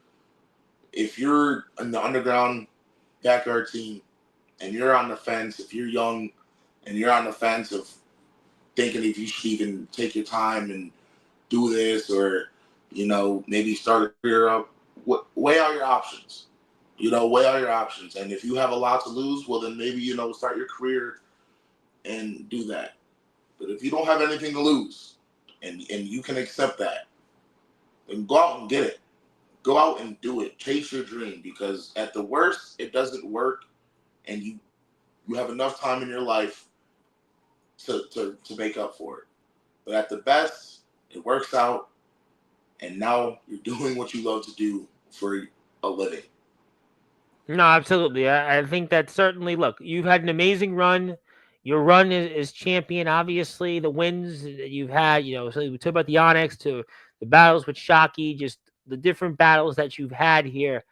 if you're in the underground backyard team and you're on the fence, if you're young and you're on the fence of thinking if you should even take your time and do this, or maybe start a career up, weigh out your options. Weigh out your options. And if you have a lot to lose, well, then maybe start your career and do that. But if you don't have anything to lose, and you can accept that, then go out and get it. Go out and do it. Chase your dream, because at the worst, it doesn't work, and you have enough time in your life to make up for it. But at the best, it works out, and now you're doing what you love to do for a living. No, absolutely. I think that certainly, look, you've had an amazing run. Your run is champion. Obviously, the wins that you've had, so we talk about the Onyx to the battles with Shockey, just the different battles that you've had here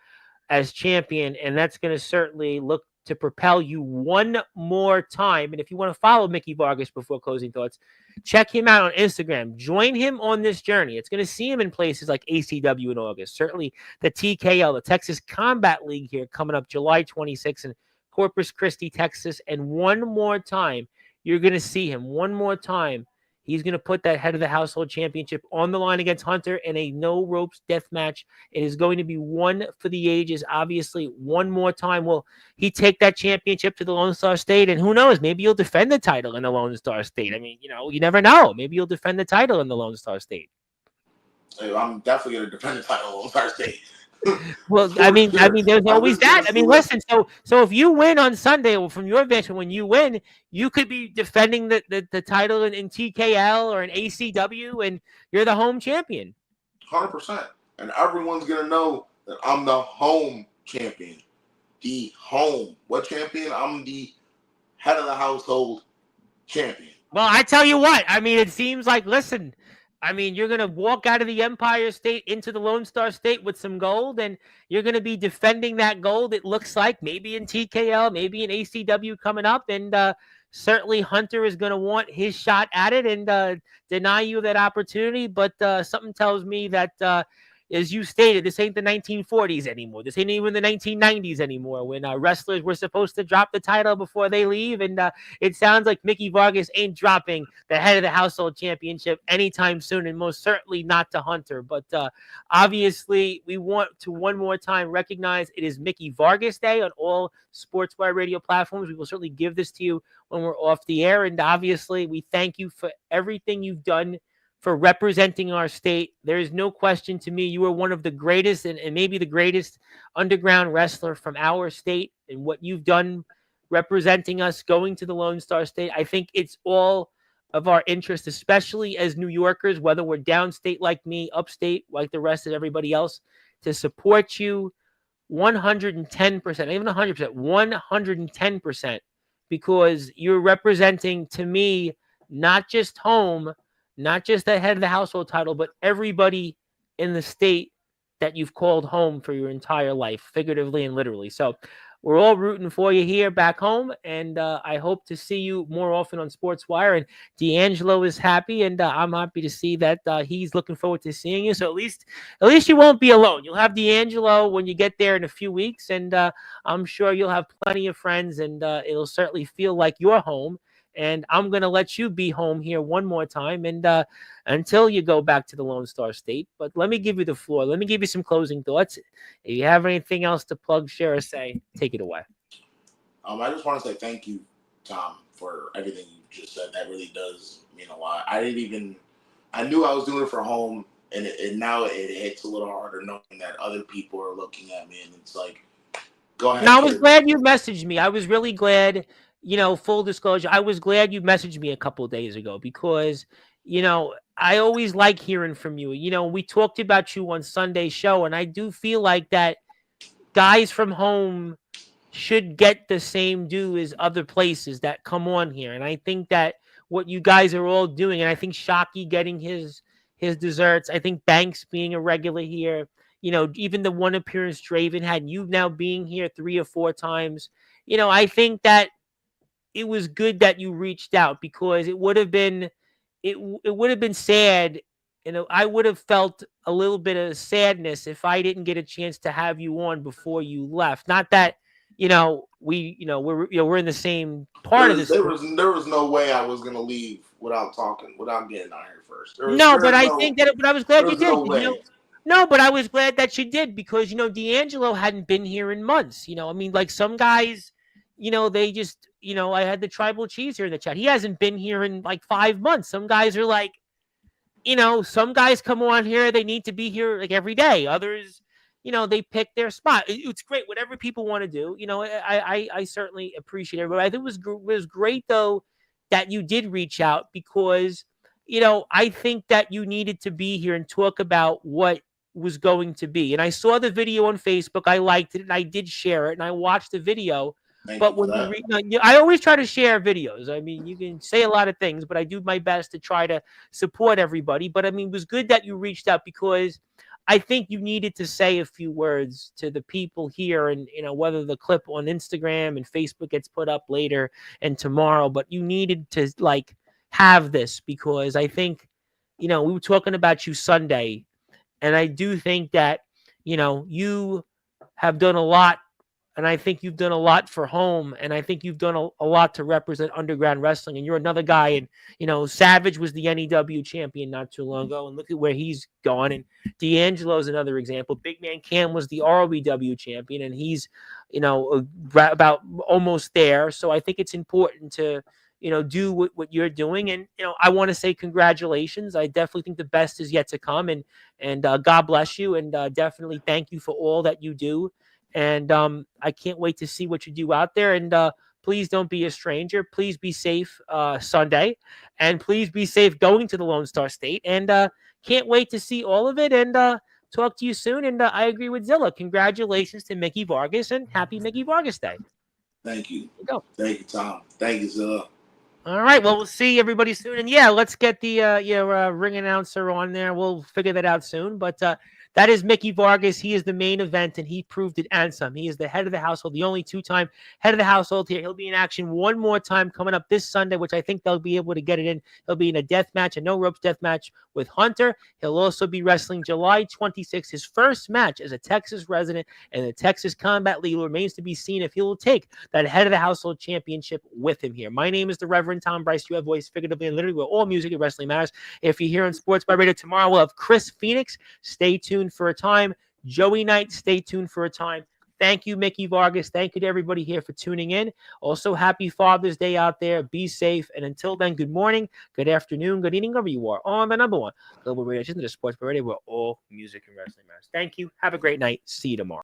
as champion. And that's going to certainly look to propel you one more time. And if you want to follow Mickey Vargas before closing thoughts, check him out on Instagram. Join him on this journey. It's going to see him in places like ACW in August. Certainly the TKL, the Texas Combat League here, coming up July 26th in Corpus Christi, Texas. And one more time, you're going to see him. One more time, he's going to put that head of the household championship on the line against Hunter in a no ropes death match. It is going to be one for the ages. Obviously, one more time will he take that championship to the Lone Star State, and who knows, maybe you'll defend the title in the Lone Star State. I mean, you never know. Maybe you'll defend the title in the Lone Star State. I'm definitely going to defend the title in Lone Star State. Well, I mean, there's always that. I mean, listen. So if you win on Sunday, well, from your bench, when you win, you could be defending the title in TKL or in ACW, and you're the home champion. 100%, and everyone's gonna know that I'm the home champion. The home. What champion? I'm the head of the household champion. Well, I tell you what. I mean, it seems like, listen. I mean, you're going to walk out of the Empire State into the Lone Star State with some gold, and you're going to be defending that gold, it looks like, maybe in TKL, maybe in ACW coming up, and certainly Hunter is going to want his shot at it and deny you that opportunity, but something tells me that, as you stated, this ain't the 1940s anymore. This ain't even the 1990s anymore, when wrestlers were supposed to drop the title before they leave. And it sounds like Mickey Vargas ain't dropping the head of the household championship anytime soon, and most certainly not to Hunter. But obviously, we want to one more time recognize it is Mickey Vargas Day on all Sportswire radio platforms. We will certainly give this to you when we're off the air. And obviously, we thank you for everything you've done for representing our state. There is no question to me, you are one of the greatest and maybe the greatest underground wrestler from our state, and what you've done representing us, going to the Lone Star State. I think it's all of our interest, especially as New Yorkers, whether we're downstate like me, upstate like the rest of everybody else, to support you 110%, even 100%, 110%, because you're representing, to me, not just home, not just the head of the household title, but everybody in the state that you've called home for your entire life, figuratively and literally. So we're all rooting for you here back home, and I hope to see you more often on Sportswire. And D'Angelo is happy, and I'm happy to see that he's looking forward to seeing you. So at least you won't be alone. You'll have D'Angelo when you get there in a few weeks, and I'm sure you'll have plenty of friends, and it'll certainly feel like you're home. And I'm going to let you be home here one more time, and until you go back to the Lone Star State. But let me give you the floor. Let me give you some closing thoughts. If you have anything else to plug, share, or say, take it away. I just want to say thank you, Tom, for everything you just said. That really does mean a lot. I knew I was doing it for home, and now it hits a little harder knowing that other people are looking at me, and it's like, go ahead. Now, I was glad you messaged me. I was really glad. Full disclosure, I was glad you messaged me a couple of days ago, because, I always like hearing from you. We talked about you on Sunday's show, and I do feel like that guys from home should get the same due as other places that come on here. And I think that what you guys are all doing, and I think Shockey getting his desserts, I think Banks being a regular here, even the one appearance Draven had, you now being here 3 or 4 times, I think that it was good that you reached out, because it would have been sad I would have felt a little bit of sadness if I didn't get a chance to have you on before you left. Not that, we're in the same part of this. There was no way I was gonna leave without talking, without getting out here first. No, but I was glad you there's did. no way. No, but I was glad that you did because D'Angelo hadn't been here in months. I mean, like some guys, they just, I had the tribal cheese here in the chat. He hasn't been here in like 5 months. Some guys are like, some guys come on here, they need to be here like every day. Others, they pick their spot. It's great, whatever people want to do. I certainly appreciate it. But I think it was great though that you did reach out because, I think that you needed to be here and talk about what was going to be. And I saw the video on Facebook. I liked it and I did share it and I watched the video. But when I always try to share videos. I mean, you can say a lot of things, but I do my best to try to support everybody. But I mean, it was good that you reached out because I think you needed to say a few words to the people here, and whether the clip on Instagram and Facebook gets put up later and tomorrow. But you needed to have this because I think, we were talking about you Sunday, and I do think that you have done a lot. And I think you've done a lot for home. And I think you've done a lot to represent underground wrestling. And you're another guy. And, Savage was the NEW champion not too long ago. And look at where he's gone. And D'Angelo is another example. Big Man Cam was the ROW champion. And he's, about almost there. So I think it's important to, do what you're doing. And, I want to say congratulations. I definitely think the best is yet to come. And God bless you. And definitely thank you for all that you do. And I can't wait to see what you do out there. And please don't be a stranger. Please be safe Sunday. And please be safe going to the Lone Star State. And can't wait to see all of it and talk to you soon. And I agree with Zilla. Congratulations to Mickey Vargas and happy Mickey Vargas Day. Thank you. Go. Thank you, Tom. Thank you, Zilla. All right. Well, we'll see everybody soon. And yeah, let's get the ring announcer on there. We'll figure that out soon. But that is Mickey Vargas. He is the main event, and he proved it and some. He is the head of the household, the only two-time head of the household here. He'll be in action one more time coming up this Sunday, which I think they'll be able to get it in. He'll be in a death match, a no-ropes death match with Hunter. He'll also be wrestling July 26th, his first match as a Texas resident in the Texas Combat League. It remains to be seen if he will take that head of the household championship with him here. My name is the Reverend Tom Bryce. You have voice figuratively and literally where all music and wrestling matters. If you're here on Sportzwire Radio tomorrow, we'll have Chris Phoenix. Stay tuned for a time. Joey Knight, stay tuned for a time. Thank you, Mickey Vargas. Thank you to everybody here for tuning in. Also, happy Father's Day out there. Be safe. And until then, good morning, good afternoon, good evening, wherever you are on the number one global radio station, the Sportswire Radio, where all music and wrestling matters. Thank you. Have a great night. See you tomorrow.